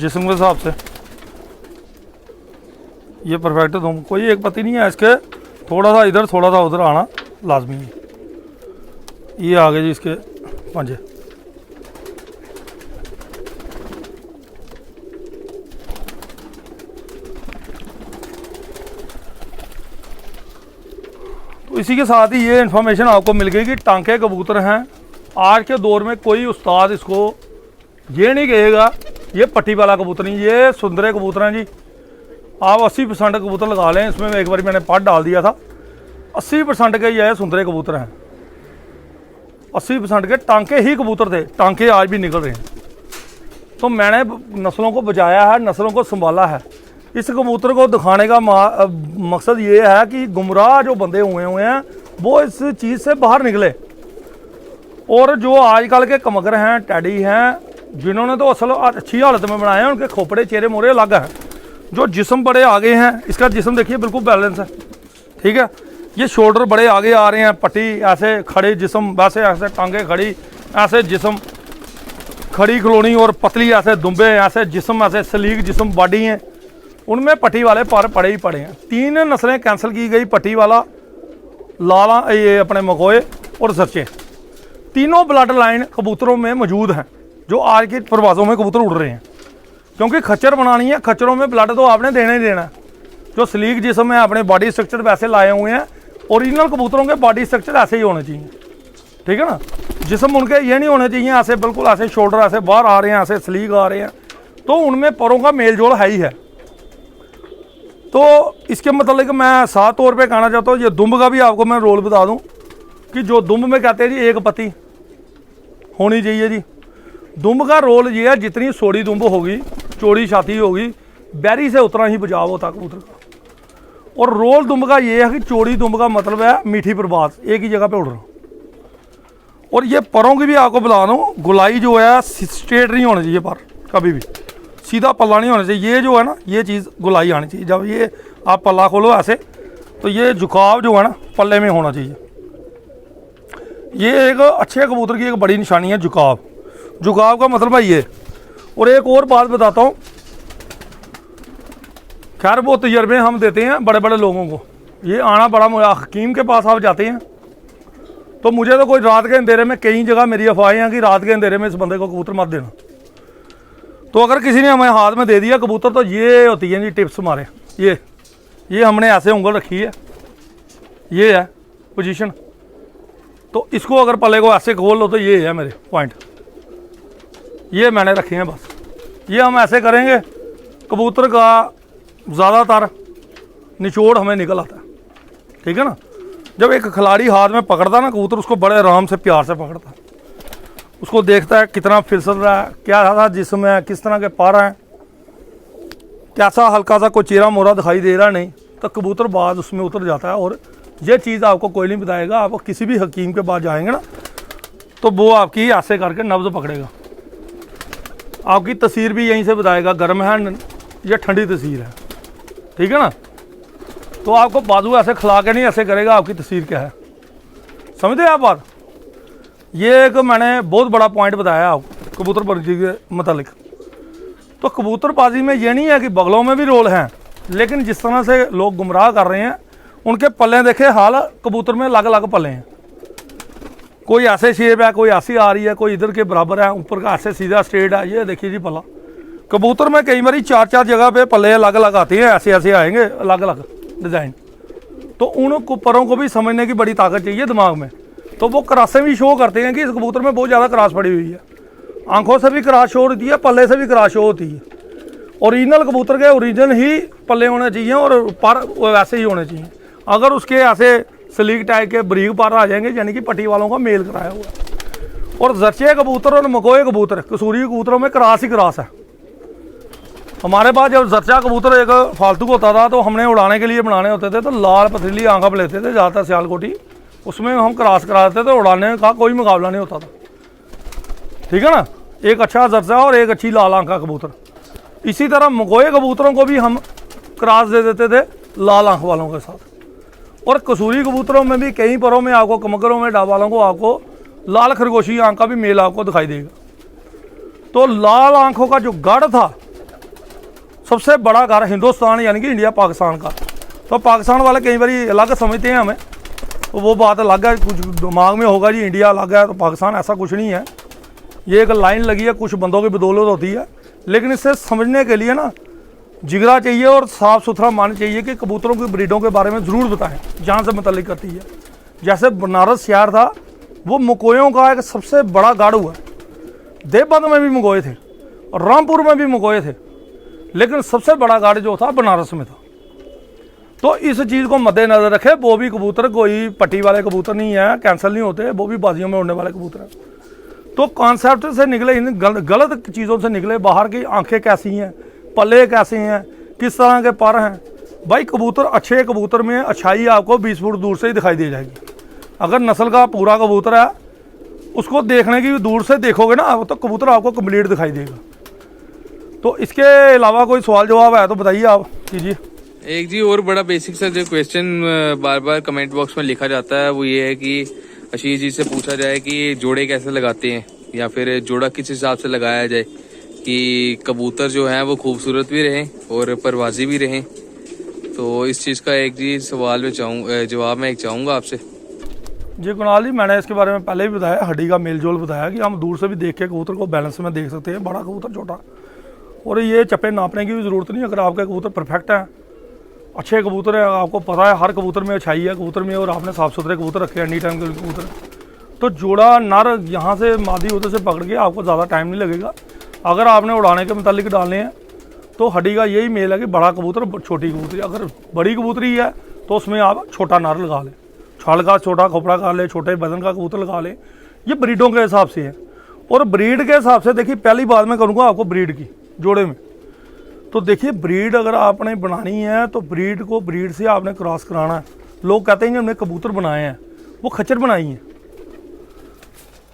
जिस्म के हिसाब से ये परफेक्ट दुम्ब, कोई एक पत्ती नहीं है इसके, थोड़ा सा इधर थोड़ा सा उधर आना लाजमी है। ये आ गए जी इसके पंजे। तो इसी के साथ ही ये इन्फॉर्मेशन आपको मिल गई कि टांके कबूतर हैं। आज के दौर में कोई उस्ताद इसको ये नहीं कहेगा ये पट्टी वाला कबूतर नहीं, ये सुंदरे कबूतर हैं जी। आप 80% कबूतर लगा लें इसमें, एक बार मैंने पट डाल दिया था, 80% के ये सुंदरे कबूतर हैं। 80% के टांके ही कबूतर थे, टांके आज भी निकल रहे हैं। तो मैंने नस्लों को बचाया है, नस्लों को संभाला है। इस कबूतर को दिखाने का मकसद ये है कि गुमराह जो बंदे हुए हैं वो इस चीज़ से बाहर निकले। और जो आजकल के कमगर हैं, टैडी हैं, जिन्होंने तो असल अच्छी हालत में बनाए हैं, उनके खोपड़े चेहरे मोरे अलग हैं। जो जिस्म बड़े आगे हैं, इसका जिस्म देखिए बिल्कुल बैलेंस है, ठीक है। ये शोल्डर बड़े आगे आ रहे हैं, पट्टी ऐसे खड़े जिस्म, वैसे ऐसे टांगे खड़ी, ऐसे जिस्म खड़ी खलोनी, और पतली ऐसे दुम्बे, ऐसे जिस्म, ऐसे सलीक जिस्म बॉडी हैं। उनमें पट्टी वाले पर पड़े ही पड़े हैं। 3 नस्लें कैंसिल की गई, पट्टी वाला, लाला, ये अपने मकोए और जर्चे, तीनों ब्लड लाइन कबूतरों में मौजूद हैं जो आज की परवाज़ों में कबूतर उड़ रहे हैं। क्योंकि खच्चर बनानी है, खच्चरों में ब्लड तो आपने देना ही देना है। जो स्लीक जिस्म है, अपने बॉडी स्ट्रक्चर वैसे लाए हुए हैं, ओरिजिनल कबूतरों के बॉडी स्ट्रक्चर ऐसे ही होने चाहिए, ठीक है ना। जिस्म उनके ये नहीं होने चाहिए ऐसे बिल्कुल ऐसे शोल्डर ऐसे बाहर आ रहे हैं, ऐसे स्लीक आ रहे हैं, तो उनमें परों का मेल जोल है ही है। तो इसके मतलब कि मैं साफ तौर पे कहना चाहता हूँ, ये दुम्ब का भी आपको मैं रोल बता दूँ कि जो दुम्ब में कहते हैं जी एक पत्ती होनी चाहिए जी। दुम्ब का रोल ये है, जितनी सोड़ी दुम्ब होगी, चौड़ी छाती होगी, बैरी से उतना ही बचाव होता कबूतर का। और रोल दुम्ब का ये है कि चौड़ी दुम्ब का मतलब है मीठी प्रवास, एक ही जगह पे उड़ रहा। और ये परों की भी आपको बता दूँ, गुलाई जो है स्ट्रेट नहीं होना चाहिए, पर कभी भी सीधा पल्ला नहीं होना चाहिए। ये जो है ना, ये चीज़ गुलाई आनी चाहिए। जब ये आप पल्ला खोलो ऐसे, तो ये झुकाव जो है ना पल्ले में होना चाहिए। ये एक अच्छे कबूतर की एक बड़ी निशानी है झुकाव। झुकाव का मतलब है ये। और एक और बात बताता हूँ, खैर वो तजर्बे हम देते हैं बड़े बड़े लोगों को। ये आना बड़ा, हकीम के पास आप जाते हैं तो मुझे तो कोई रात के अंधेरे में, कई जगह मेरी अफवाहें हैं कि रात के अंधेरे में इस बंदे को कबूतर मत देना। तो अगर किसी ने हमें हाथ में दे दिया कबूतर, तो ये होती है जी टिप्स हमारे। ये हमने ऐसे उंगल रखी है, ये है पोजीशन। तो इसको अगर पल्ले को ऐसे खोल लो तो ये है मेरे पॉइंट, ये मैंने रखे हैं बस। ये हम ऐसे करेंगे, कबूतर का ज़्यादातर निचोड़ हमें निकल आता है, ठीक है ना। जब एक खिलाड़ी हाथ में पकड़ता ना कबूतर, उसको बड़े आराम से प्यार से पकड़ता है, उसको देखता है कितना फिसल रहा है, क्या सा जिस्म है, किस तरह के पर हैं, कैसा हल्का सा कोई चेहरा मोरा दिखाई दे रहा नहीं, तो कबूतर बाज उसमें उतर जाता है। और ये चीज़ आपको कोई नहीं बताएगा, आप किसी भी हकीम के पास जाएंगे ना तो वो आपकी ऐसे करके नब्ज़ पकड़ेगा, आपकी तस्वीर भी यहीं से बताएगा गर्म है या ठंडी तस्वीर है, ठीक है ना। तो आपको बाजू ऐसे खिला के नहीं ऐसे करेगा आपकी तस्वीर क्या है, समझते हैं आप बात। ये एक मैंने बहुत बड़ा पॉइंट बताया आपको कबूतरबाजी के मतलब। तो कबूतरबाजी में ये नहीं है कि बगलों में भी रोल हैं, लेकिन जिस तरह से लोग गुमराह कर रहे हैं उनके पल्ले देखे हाल कबूतर में अलग अलग पल्ले हैं। कोई ऐसे शेप है, कोई ऐसी आ रही है, कोई इधर के बराबर है, ऊपर का ऐसे सीधा स्ट्रेट है। ये देखिए जी पल्ला कबूतर में कई बार 4-4 जगह पे पल्ले अलग अलग आते हैं, ऐसे ऐसे आएंगे अलग अलग डिज़ाइन। तो उन परों को भी समझने की बड़ी ताकत चाहिए दिमाग में। तो वो क्रासें भी शो करते हैं कि इस कबूतर में बहुत ज़्यादा क्रास पड़ी हुई है, आंखों से भी क्रास शो होती है, पल्ले से भी क्रास शो होती है। ओरिजिनल कबूतर के ओरिजिनल ही पल्ले होने चाहिए और पर वैसे ही होने चाहिए। अगर उसके ऐसे स्लीक टाइप के बरीक पर आ जाएंगे यानी कि पट्टी वालों का मेल कराया हुआ। और जर्चे कबूतर और मकोए कबूतर, कसूरी कबूतरों में क्रास ही क्रास है। हमारे पास जब जर्चा कबूतर एक फालतू होता था तो हमने उड़ाने के लिए बनाने होते थे तो लाल पथरीली आंखा पर लेते थे ज़्यादातर सियालकोटी, उसमें हम क्रॉस करा देते थे, उड़ाने का कोई मुकाबला नहीं होता था, ठीक है ना। एक अच्छा जर्चा और एक अच्छी लाल आंखा कबूतर। इसी तरह मकोए कबूतरों को भी हम क्रॉस दे देते थे लाल आंख वालों के साथ। और कसूरी कबूतरों में भी कई परों में आपको कमकरों में डाबालों को आपको लाल खरगोशी आंख का भी मेल आपको दिखाई देगा। तो लाल आंखों का जो गढ़ था, सबसे बड़ा गढ़ हिंदुस्तान यानी कि इंडिया पाकिस्तान का। तो पाकिस्तान वाले कई बार अलग समझते हैं हमें, तो वो बात अलग है, कुछ दिमाग में होगा जी इंडिया अलग है तो पाकिस्तान, ऐसा कुछ नहीं है। ये एक लाइन लगी है, कुछ बंदों की बदौलत होती है, लेकिन इससे समझने के लिए ना जिगरा चाहिए और साफ़ सुथरा मन चाहिए कि कबूतरों की ब्रीडों के बारे में ज़रूर बताएं जहाँ से मुतल्लिक करती है। जैसे बनारस शहर था वो मकोयों का एक सबसे बड़ा गढ़ हुआ। देवबंद में भी मकोए थे और रामपुर में भी मकोए थे, लेकिन सबसे बड़ा गढ़ जो था बनारस में था। तो इस चीज़ को मद्देनजर रखे, वो भी कबूतर कोई पट्टी वाले कबूतर नहीं है, कैंसिल नहीं होते, वो भी बाजियों में उड़ने वाले कबूतर हैं। तो कॉन्सेप्ट से निकले, इन गलत चीज़ों से निकले बाहर की आंखें कैसी हैं, पल्ले कैसे हैं, किस तरह के पर हैं। भाई कबूतर, अच्छे कबूतर में अच्छाई आपको 20 फुट दूर से ही दिखाई दे जाएगी। अगर नस्ल का पूरा कबूतर है उसको देखने की दूर से देखोगे ना तो कबूतर आपको कंप्लीट दिखाई देगा। तो इसके अलावा कोई सवाल जवाब है तो बताइए, आप कीजिए। एक जी और बड़ा बेसिक सा जो क्वेश्चन बार बार कमेंट बॉक्स में लिखा जाता है वो ये है कि आशीष जी से पूछा जाए कि जोड़े कैसे लगाते हैं या फिर जोड़ा किस हिसाब से लगाया जाए कि कबूतर जो है वो खूबसूरत भी रहें और परवाजी भी रहें। तो इस चीज़ का एक जी सवाल में जवाब मैं एक चाहूँगा आपसे। जी कुणाल जी, मैंने इसके बारे में पहले भी बताया, हड्डी का मेल जोल बताया कि हम दूर से भी देख के कबूतर को बैलेंस में देख सकते हैं, बड़ा कबूतर छोटा। और ये चप्पे नापने की भी ज़रूरत नहीं, अगर आपके कबूतर परफेक्ट हैं, अच्छे कबूतर हैं, आपको पता है हर कबूतर में अच्छाई है कबूतर में, और आपने साफ़ सुथरे कबूतर रखे हैं, एनी टाइम के कबूतर, तो जोड़ा नर यहाँ से मादी उधर से पकड़ के आपको ज़्यादा टाइम नहीं लगेगा। अगर आपने उड़ाने के मुतालिक डालने हैं तो हड्डी का यही मेल है कि बड़ा कबूतर छोटी कबूतरी। अगर बड़ी कबूतरी है तो उसमें आप छोटा नर लगा लें, छाल का छोटा खोपड़ा कर ले, छोटे बदन का कबूतर लगा लें। ये ब्रीडों के हिसाब से है। और ब्रीड के हिसाब से देखिए, पहली बात मैं करूँगा आपको ब्रीड की जोड़े में। तो देखिए ब्रीड अगर आपने बनानी है तो ब्रीड को ब्रीड से आपने क्रॉस कराना है। लोग कहते हैं कि हमने कबूतर बनाए हैं, वो खच्चर बनाई हैं।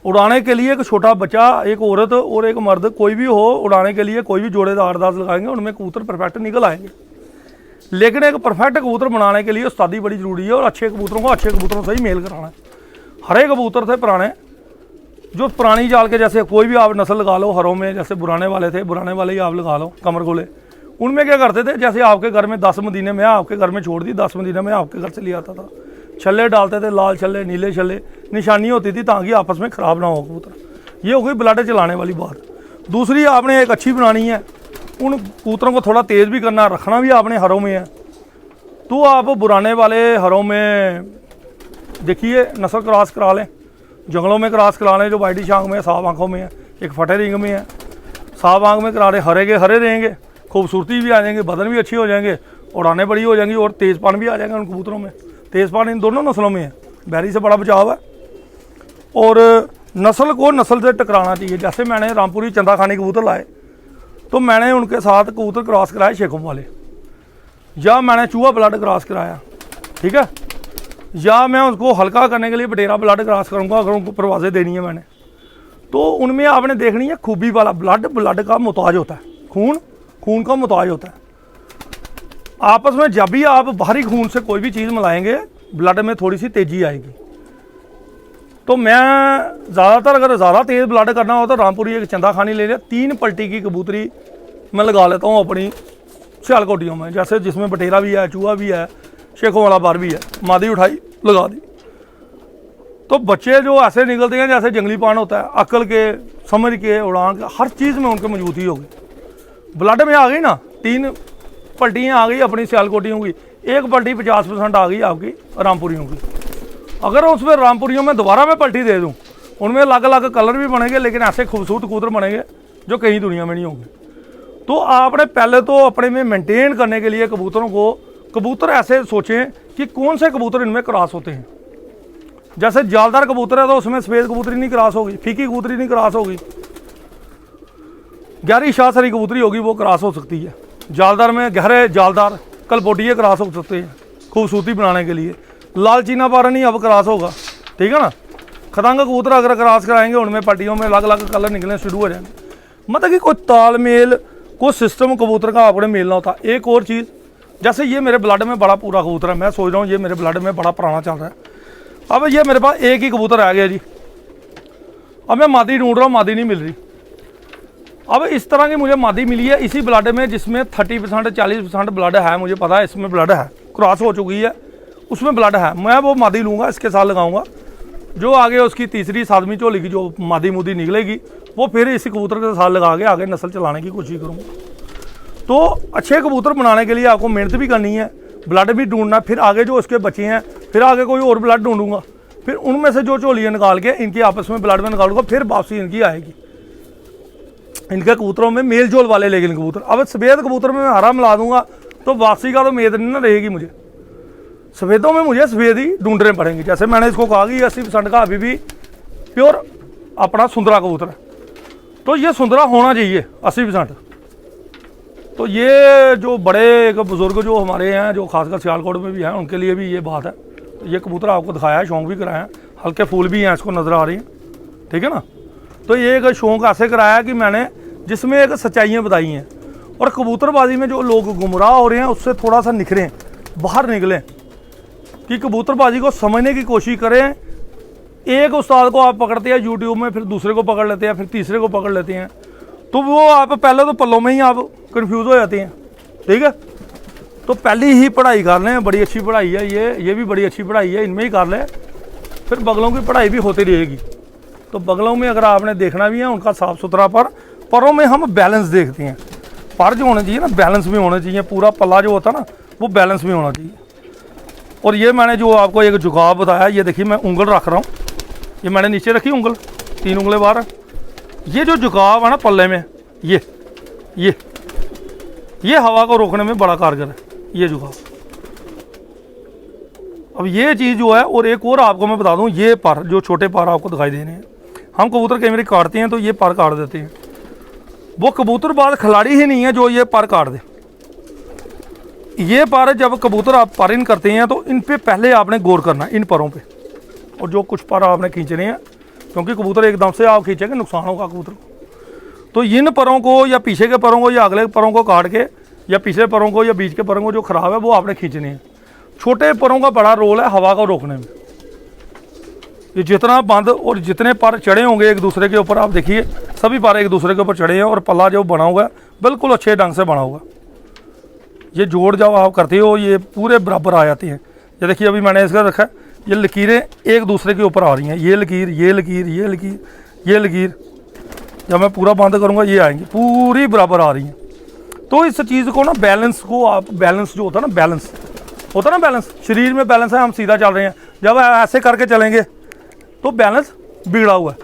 उड़ाने के लिए एक छोटा बच्चा, एक औरत और एक मर्द कोई भी हो, उड़ाने के लिए कोई भी जोड़े 8-10 लगाएंगे, उनमें कबूतर परफेक्ट निकल आएंगे। लेकिन एक परफेक्ट कबूतर बनाने के लिए उस्तादी बड़ी ज़रूरी है और अच्छे कबूतरों को अच्छे कबूतरों से ही मेल कराना है। हरे कबूतर थे पुराने, जो पुरानी जाल के, जैसे कोई भी आप नस्ल लगा लो हरों में, जैसे बुराने वाले थे, बुराने वाले ही आप लगा लो, कमर गोले। उनमें क्या करते थे, जैसे आपके घर में 10 मदीने में आपके घर में छोड़ दी, 10 मदीने में आपके घर से ले आता था, छल्ले डालते थे, लाल छल्ले, नीले छल्ले, निशानी होती थी ताकि आपस में ख़राब ना हो कबूतर। ये हो गई ब्लड चलाने वाली बात। दूसरी, आपने एक अच्छी बनानी है, उन कबूतरों को थोड़ा तेज़ भी करना, रखना भी आपने हरों में है। तो आप बुराने वाले हरों में देखिए नस्ल क्रॉस करा लें, जंगलों में क्रॉस करा लें, जो वाइटिश आँख में, साफ आँखों में है, एक फटे रिंग में है, साफ आँख में करा लें, हरे के हरे रहेंगे, खूबसूरती भी आ जाएंगे, बदन भी अच्छी हो जाएंगे, उड़ाने बड़ी हो जाएंगी और तेज़पान भी आ जाएगा उन कबूतरों में। तेज़पान इन दोनों नस्लों में है, बैरी से बड़ा बचाव है। और नस्ल को नस्ल से टकराना चाहिए। जैसे मैंने रामपुरी चंदा खानी कबूतर लाए तो मैंने उनके साथ कबूतर क्रॉस कराए शेखों वाले। या मैंने चूहा ब्लड क्रॉस कराया, ठीक है, या मैं उसको हल्का करने के लिए बटेरा ब्लड क्रॉस करूँगा, अगर उनको परवाज़ें देनी है मैंने, तो उनमें आपने देखनी है खूबी वाला ब्लड, ब्लड का मोहताज होता है, खून खून का मोहताज होता है। आपस में जब भी आप बाहरी खून से कोई भी चीज़ मिलाएंगे ब्लड में थोड़ी सी तेज़ी आएगी। तो मैं ज़्यादातर अगर ज़्यादा तेज़ ब्लड करना हो तो रामपुरी एक चंदा खानी ले लिया, 3 पलटी की कबूतरी मैं लगा लेता हूँ अपनी सियालकोटियों में, जैसे जिसमें बटेरा भी है, चूहा भी है, शेखों वाला बार भी है, मादी उठाई लगा दी। तो बच्चे जो ऐसे निकलते हैं जैसे जंगली पान होता है, अक्ल के, समझ के, उड़ान के, हर चीज़ में उनके मौजूदगी होगी। ब्लड में आ गई ना 3 पलटियाँ आ गई अपनी सियालकोटियों की, 1 पलटी 50% आ गई आपकी रामपुरियों की। अगर उसमें रामपुरियों में दोबारा मैं पलटी दे दूँ, उनमें अलग अलग कलर भी बनेंगे, लेकिन ऐसे खूबसूरत कबूतर बनेंगे जो कहीं दुनिया में नहीं होंगे। तो आपने पहले तो अपने में मेंटेन करने के लिए कबूतरों को, कबूतर ऐसे सोचें कि कौन से कबूतर इनमें क्रॉस होते हैं। जैसे जालदार कबूतर है तो उसमें सफ़ेद कबूतरी नहीं क्रॉस होगी, फीकी कबूतरी नहीं क्रॉस होगी, गहरी शाहसरी कबूतरी होगी, वो क्रॉस हो सकती है। जालदार में गहरे जालदार कलपोटिए क्रॉस हो सकते हैं खूबसूरती बनाने के लिए। लाल चीना पारा नहीं अब क्रॉस होगा, ठीक है ना। खतंग कबूतर अगर क्रॉस कराएंगे उनमें पट्टियों में अलग अलग कलर निकलने शुरू हो जाएंगे। मतलब कि कोई तालमेल, कोई सिस्टम कबूतर का आपने मेलना होता। एक और चीज़, जैसे ये मेरे ब्लड में बड़ा पूरा कबूतर है, मैं सोच रहा हूँ ये मेरे ब्लड में बड़ा पुराना चल रहा है। अब ये मेरे पास एक ही कबूतर आ गया जी, अब मैं मादी ढूंढ रहा हूँ, मादी नहीं मिल रही। अब इस तरह की मुझे मादी मिली है इसी ब्लड में जिसमें 30% 40% ब्लड है, मुझे पता है इसमें ब्लड है, क्रॉस हो चुकी है, उसमें ब्लड है। मैं वो मादी लूँगा, इसके साथ लगाऊंगा, जो आगे उसकी तीसरी 7वीं झोली की जो मादी मुदी निकलेगी वो फिर इसी कबूतर के साथ लगा के आगे नस्ल चलाने की कोशिश करूँगा। तो अच्छे कबूतर बनाने के लिए आपको मेहनत भी करनी है, ब्लड भी ढूंढना, फिर आगे जो उसके बच्चे हैं फिर आगे कोई और ब्लड ढूंढूंगा, फिर उनमें से जो झोलियाँ निकाल के इनकी आपस में ब्लड में निकालूंगा, फिर वापसी इनकी आएगी। इनके कबूतरों में मेल जोल वाले लेकिन कबूतर, अब सफ़ेद कबूतर में मैं हरा मिला दूंगा तो वापसी का तो उम्मीद नहीं ना रहेगी मुझे। सफ़ेदों में मुझे सफ़ेद ही ढूंढने पड़ेंगे। जैसे मैंने इसको कहा कि 80% का अभी भी प्योर अपना सुंदरा कबूतर है, तो ये सुंदरा होना चाहिए 80%। तो ये जो बड़े एक बुज़ुर्ग जो हमारे हैं, जो खासकर सियालकोट में भी हैं, उनके लिए भी ये बात है। तो ये कबूतर आपको दिखाया है, शौक भी कराया है, हल्के फूल भी हैं इसको नज़र आ रही हैं, ठीक है ना। तो ये एक शौक ऐसे कराया कि मैंने जिसमें एक सच्चाइयाँ बताई हैं, और कबूतरबाजी में जो लोग गुमराह हो रहे हैं उससे थोड़ा सा निखरें, बाहर निकलें, कि कबूतरबाजी को समझने की कोशिश करें। एक उस्ताद को आप पकड़ते हैं यूट्यूब में, फिर दूसरे को पकड़ लेते हैं, फिर तीसरे को पकड़ लेते हैं, तो वो आप पहले तो पल्लों में ही आप कंफ्यूज हो जाते हैं, ठीक है। तो पहली ही पढ़ाई कर लें, बड़ी अच्छी पढ़ाई है ये भी बड़ी अच्छी पढ़ाई है, इनमें ही कर लें, फिर बगलों की पढ़ाई भी होती रहेगी। तो बगलों में अगर आपने देखना भी है उनका साफ़ सुथरा परों में हम बैलेंस देखते हैं। पर जो होना चाहिए ना, बैलेंस भी होना चाहिए, पूरा पल्ला जो होता है ना वो बैलेंस भी होना चाहिए। और ये मैंने जो आपको एक जुगाव बताया, ये देखिए मैं उंगल रख रहा हूँ, ये मैंने नीचे रखी उंगल, 3 उंगलें बाहर। ये जो जुगाव है ना पल्ले में, ये हवा को रोकने में बड़ा कारगर है ये जुगाव। अब ये चीज़ जो है, और एक और आपको मैं बता दूं, ये पर जो छोटे पर आपको दिखाई दे रहे हैं, हम कबूतर कई बार काटते हैं तो ये पर काट देते हैं। वो कबूतरबाज खिलाड़ी ही नहीं है जो ये पर काट दे। ये पर जब कबूतर आप पर इन करते हैं तो इन पे पहले आपने गौर करना है, इन परों पे, और जो कुछ पर आपने खींचने हैं, क्योंकि कबूतर एकदम से आप खींचेंगे नुकसान होगा कबूतर को। तो इन परों को या पीछे के परों को या अगले परों को काट के, या पिछले परों को या बीच के परों को जो ख़राब है वो आपने खींचने हैं। छोटे परों का बड़ा रोल है हवा को रोकने में। ये जितना बंद और जितने पर चढ़े होंगे एक दूसरे के ऊपर, आप देखिए सभी पर एक दूसरे के ऊपर चढ़े हैं, और पल्ला जो बना हुआ है बिल्कुल अच्छे ढंग से बना हुआ। ये जोड़ जब आप करते हो ये पूरे बराबर आ जाते हैं। ये देखिए अभी मैंने इसका रखा है, ये लकीरें एक दूसरे के ऊपर आ रही हैं, ये लकीर, ये लकीर, ये लकीर, ये लकीर, जब मैं पूरा बंद करूँगा ये आएंगी पूरी बराबर आ रही हैं। तो इस चीज़ को ना, बैलेंस को आप, बैलेंस जो होता है ना, बैलेंस होता है ना, बैलेंस शरीर में बैलेंस है, हम सीधा चल रहे हैं, जब ऐसे करके चलेंगे तो बैलेंस बिगड़ा हुआ है।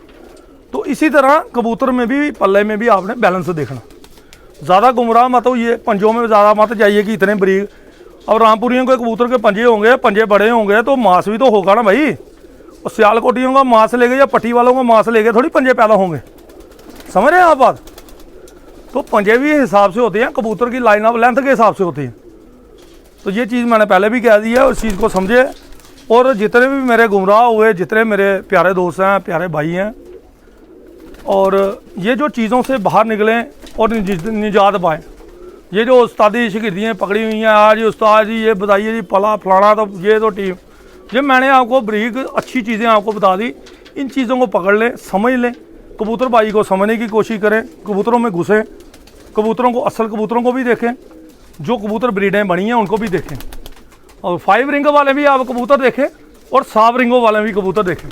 तो इसी तरह कबूतर में भी, पल्ले में भी आपने बैलेंस देखना। ज़्यादा गुमराह मत हो, ये पंजों में ज़्यादा मत जाइए कि इतने बरीक। अब रामपुरियों के कबूतर के पंजे होंगे, पंजे बड़े होंगे तो मांस भी तो होगा ना भाई। और सियालकोटियों का मांस लेके या पट्टी वालों का मांस लेके थोड़ी पंजे पैदा होंगे, समझ रहे हैं आप बात। तो पंजे भी हिसाब से होते हैं, कबूतर की लाइन ऑफ लेंथ के हिसाब से होती है। तो ये चीज़ मैंने पहले भी कह दी है, उस चीज़ को समझे। और जितने भी मेरे गुमराह हुए, जितने मेरे प्यारे दोस्त हैं, प्यारे भाई हैं, और ये जो चीज़ों से बाहर निकलें और निजात पाएँ। ये जो उस्तादी शिगिर्दियाँ पकड़ी हुई हैं, आज उस्ताद जी ये बताइए जी फला फलाना, तो ये तो टीम, ये मैंने आपको ब्रीक अच्छी चीज़ें आपको बता दी। इन चीज़ों को पकड़ लें, समझ लें, कबूतरबाजी को समझने की कोशिश करें, कबूतरों में घुसें, कबूतरों को, असल कबूतरों को भी देखें, जो कबूतर ब्रीडें बनी हैं उनको भी देखें, और 5 रिंग वाले भी आप कबूतर देखें और 7 रिंगों वाले भी कबूतर देखें।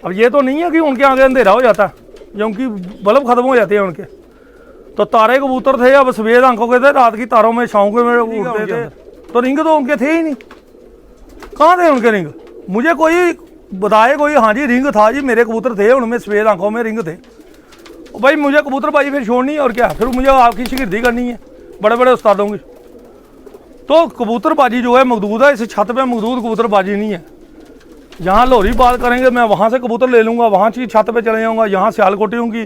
अब ये तो नहीं है कि उनके आगे अंधेरा हो जाता है या उनकी बल्ब ख़त्म हो जाते हैं उनके। तो तारे कबूतर थे, अब सफ़ेद आंखों के थे, रात की तारों में छाँव में उड़ते थे, तो रिंग तो उनके थे ही नहीं। कहाँ थे उनके रिंग? मुझे कोई बताए कोई, हाँ जी रिंग था जी, मेरे कबूतर थे, उनमें सफ़ेद आंखों में रिंग थे। भाई मुझे कबूतरबाजी फिर छोड़नी है, और क्या, फिर मुझे आपकी शिगिर्दी करनी है बड़े बड़े उस्तादों की। तो कबूतरबाजी जो है मखदूद है, इस छत पे मखदूद कबूतरबाजी नहीं है। यहाँ लाहौरी बात करेंगे, मैं वहाँ से कबूतर ले लूँगा, वहाँ की छत पे चले जाऊँगा, यहाँ सियालकोटियों की,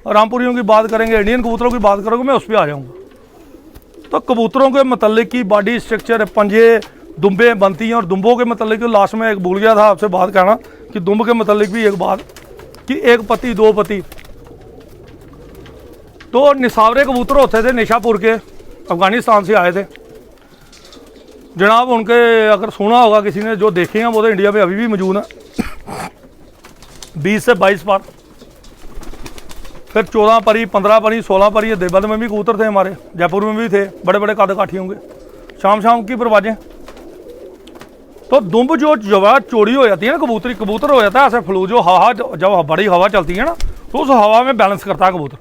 रामपुरियों की बात करेंगे, इंडियन कबूतरों की बात करोगे, मैं उस पर आ जाऊँगा। तो कबूतरों के मतलब की बॉडी स्ट्रक्चर, पंजे, दुम्बे बनती हैं, और दुम्बों के मतलब की लास्ट में एक भूल गया था आपसे बात कहना कि दुम्ब के मतलब भी एक बात कि 1 पत्ती 2 पत्ती। तो निसावरे कबूतर होते थे निशापुर के, अफ़गानिस्तान से आए थे जनाब। उनके अगर सुना होगा किसी ने, जो देखे हैं वो तो इंडिया में अभी भी मौजूद है। 20 से 22 पर, फिर 14 परी, 15 परी, 16 परी। ये देवबंद में भी कबूतर थे हमारे, जयपुर में भी थे, बड़े बड़े कद काठी होंगे, शाम की परवाजें। तो दुम्ब जो जवा चौड़ी हो जाती है ना, कबूतर हो जाता है ऐसे फ्लू, जो हवा, जब बड़ी हवा चलती है ना, तो उस हवा में बैलेंस करता है कबूतर।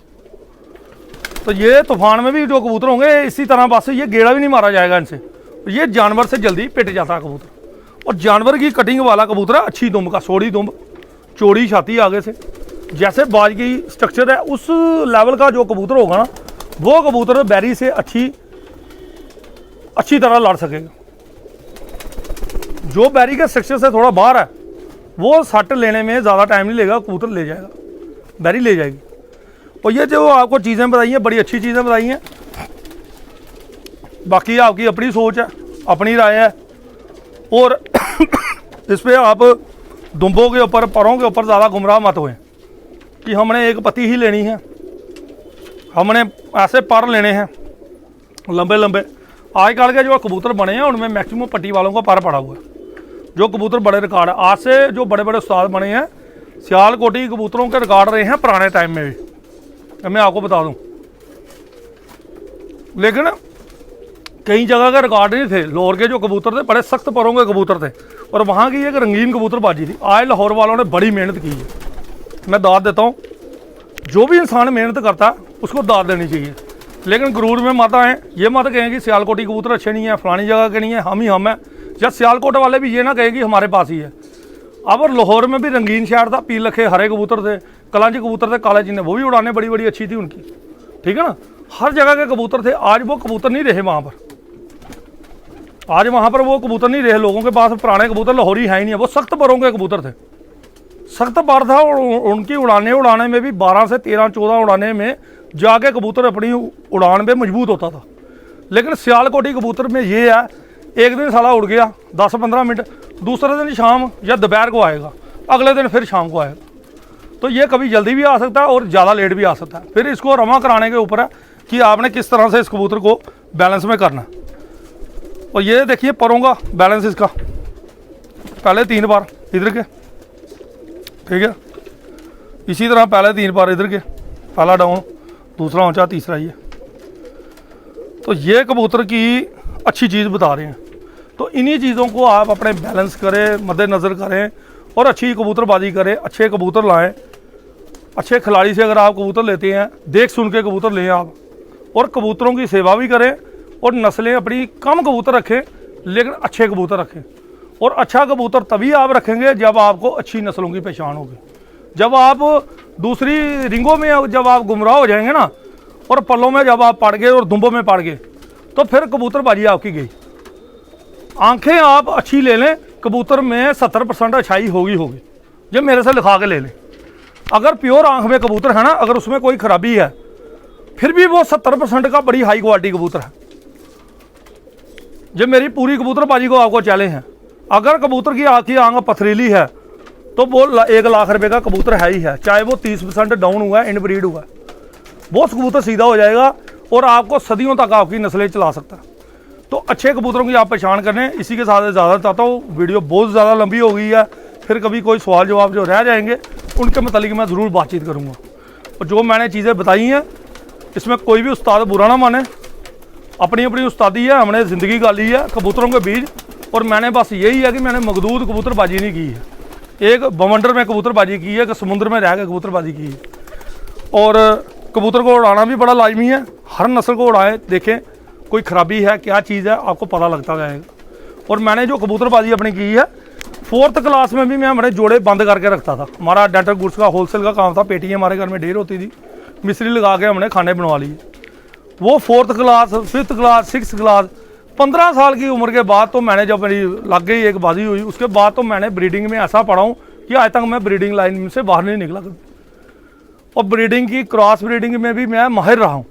तो ये तूफान में भी जो कबूतर होंगे इसी तरह, बस ये गेड़ा भी नहीं मारा जाएगा इनसे, ये जानवर से जल्दी पिट जाता है कबूतर। और जानवर की कटिंग वाला कबूतर है, अच्छी दुम्ब का, सोड़ी दुम्ब, चौड़ी छाती आगे से, जैसे बाज की स्ट्रक्चर है उस लेवल का जो कबूतर होगा ना, वो कबूतर बैरी से अच्छी तरह लड़ सकेगा। जो बैरी के स्ट्रक्चर से थोड़ा बाहर है, वो सट लेने में ज़्यादा टाइम नहीं लेगा, कबूतर ले जाएगा, बैरी ले जाएगी। और ये जो आपको चीज़ें बताई हैं, बड़ी अच्छी चीज़ें बताई हैं। बाकी आपकी अपनी सोच है, अपनी राय है, और इस पर आप दुम्बों के ऊपर, परों के ऊपर ज़्यादा गुमराह मत हुए कि हमने 1 पत्ती ही लेनी है, हमने ऐसे पर लेने हैं लंबे लंबे। आजकल के जो कबूतर बने हैं उनमें मैक्सिमम पट्टी वालों का पर पड़ा हुआ है। जो कबूतर बड़े रिकॉर्ड है, आज से जो बड़े बड़े उस्ताद बने हैं, सियालकोटी कबूतरों के रिकॉर्ड रहे हैं पुराने टाइम में भी, मैं आपको बता दूं। लेकिन कई जगह के रिकॉर्ड नहीं थे। लाहौर के जो कबूतर थे बड़े सख्त परों के कबूतर थे, और वहाँ की एक रंगीन कबूतरबाजी थी। आज लाहौर वालों ने बड़ी मेहनत की है, मैं दाद देता हूँ। जो भी इंसान मेहनत करता है उसको दाद देनी चाहिए, लेकिन गुरूर में मत आएँ। ये मत कहें कि सियालकोटी कबूतर अच्छे नहीं है, फलानी जगह के नहीं है, हम ही हम हैं। या सियालकोट वाले भी ये ना कहें कि हमारे पास ही है। अब और लाहौर में भी रंगीन शहर था, पील लखे हरे कबूतर थे, कलांजी कबूतर थे, काले चीने, वो भी उड़ाने बड़ी बड़ी अच्छी थी उनकी, ठीक है ना। हर जगह के कबूतर थे। आज वो कबूतर नहीं रहे वहाँ पर, आज वहाँ पर वो कबूतर नहीं रहे। लोगों के पास पुराने कबूतर लाहौरी है ही नहीं है, वो सख्त परों के कबूतर थे, सख्त पर था। और उनकी उड़ाने में भी 12 से 13, 14 उड़ाने में जाके कबूतर अपनी उड़ान पे मजबूत होता था। लेकिन सियालकोटी कबूतर में ये है, एक दिन साला उड़ गया 10-15 मिनट, दूसरे दिन शाम या दोपहर को आएगा, अगले दिन फिर शाम को आएगा। तो ये कभी जल्दी भी आ सकता है और ज़्यादा लेट भी आ सकता है। फिर इसको रमा कराने के ऊपर है कि आपने किस तरह से इस कबूतर को बैलेंस में करना। और ये देखिए परों का बैलेंस इसका, पहले 3 बार इधर के, ठीक है, इसी तरह पहले 3 बार इधर के, पहला डाउन, दूसरा ऊंचा, तीसरा ये। तो ये कबूतर की अच्छी चीज़ बता रहे हैं। तो इन्हीं चीज़ों को आप अपने बैलेंस करें, मद्देनज़र करें और अच्छी कबूतरबाजी करें, अच्छे कबूतर लाएं। अच्छे खिलाड़ी से अगर आप कबूतर लेते हैं, देख सुन के कबूतर लें आप, और कबूतरों की सेवा भी करें, और नस्लें अपनी कम कबूतर रखें लेकिन अच्छे कबूतर रखें। और अच्छा कबूतर तभी आप रखेंगे जब आपको अच्छी नस्लों की पहचान होगी। जब आप दूसरी रिंगों में जब आप गुमराह हो जाएंगे ना, और पल्लों में जब आप पड़ गए और दुम्बों में पड़ गए, तो फिर कबूतरबाजी आपकी गई। आंखें आप अच्छी ले लें, कबूतर में 70% अच्छाई होगी। ये मेरे से लिखा के ले लें। अगर प्योर आंख में कबूतर है ना, अगर उसमें कोई खराबी है, फिर भी वो 70% का बड़ी हाई क्वालिटी कबूतर है। जो मेरी पूरी कबूतरबाजी को आपको चैलेंज है, अगर कबूतर की आँख पथरीली है तो वो 1 लाख रुपए का कबूतर है ही है, चाहे वो 30% डाउन हुआ है, इनब्रीड हुआ है, वो कबूतर सीधा हो जाएगा और आपको सदियों तक आपकी नस्लें चला सकता है। तो अच्छे कबूतरों की आप पहचान करें। इसी के साथ ज़्यादा चाहता हूँ, वीडियो बहुत ज़्यादा लंबी हो गई है, फिर कभी कोई सवाल जवाब जो रह जाएंगे उनके मतलब मैं ज़रूर बातचीत करूँगा। और जो मैंने चीज़ें बताई हैं इसमें कोई भी उस्ताद बुरा ना माने, अपनी अपनी उस्तादी है, हमने ज़िंदगी गाली है कबूतरों के बीच। और मैंने बस यही है कि मैंने मखदूद कबूतरबाजी नहीं की है, एक बवंडर में कबूतरबाजी की है, कि समुद्र में रह के कबूतरबाजी की है। और कबूतर को उड़ाना भी बड़ा लाजमी है, हर नस्ल को उड़ाएं, देखें कोई ख़राबी है क्या चीज़ है, आपको पता लगता जाएगा। और मैंने जो कबूतरबाजी अपनी की है, 4th क्लास में भी मैं हमारे जोड़े बंद करके रखता था। हमारा डेंटल गुड्स का होलसेल का काम था, पेटियाँ हमारे घर में ढेर होती थी, मिस्त्री लगा के हमने खाने बनवा लिए। वो 4th class, 5th class, 6th class, 15 साल की उम्र के बाद तो मैंने जब मेरी लग गई एक बाजी हुई, उसके बाद तो मैंने ब्रीडिंग में ऐसा पढ़ा हूँ कि आज तक मैं ब्रीडिंग लाइन से बाहर नहीं निकला कभी। और ब्रीडिंग की क्रॉस ब्रीडिंग में भी मैं माहिर रहा हूँ।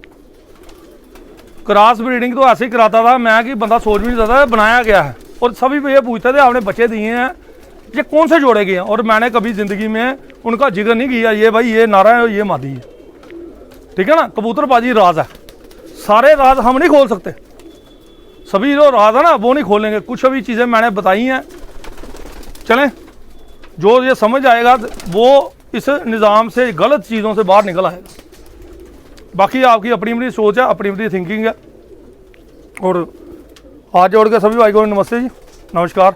क्रॉस ब्रीडिंग तो ऐसे ही कराता था मैं कि बंदा सोच भी नहीं सकता, बनाया गया है। और सभी ये पूछते थे आपने बच्चे दिए हैं, ये कौन से जोड़े गए हैं, और मैंने कभी ज़िंदगी में उनका जिक्र नहीं किया, ये भाई ये नारा है, ये मादी है, ठीक है ना। कबूतरबाजी राज है, सारे राज हम नहीं खोल सकते, सभी जो राज है ना वो नहीं खोलेंगे। कुछ अभी चीज़ें मैंने बताई हैं, चलें जो ये समझ आएगा वो इस निज़ाम से, गलत चीज़ों से बाहर निकल आएगा। बाकी आपकी अपनी अपनी सोच है, अपनी अपनी थिंकिंग है। और हाथ जोड़ के सभी भाई को नमस्ते जी, नमस्कार।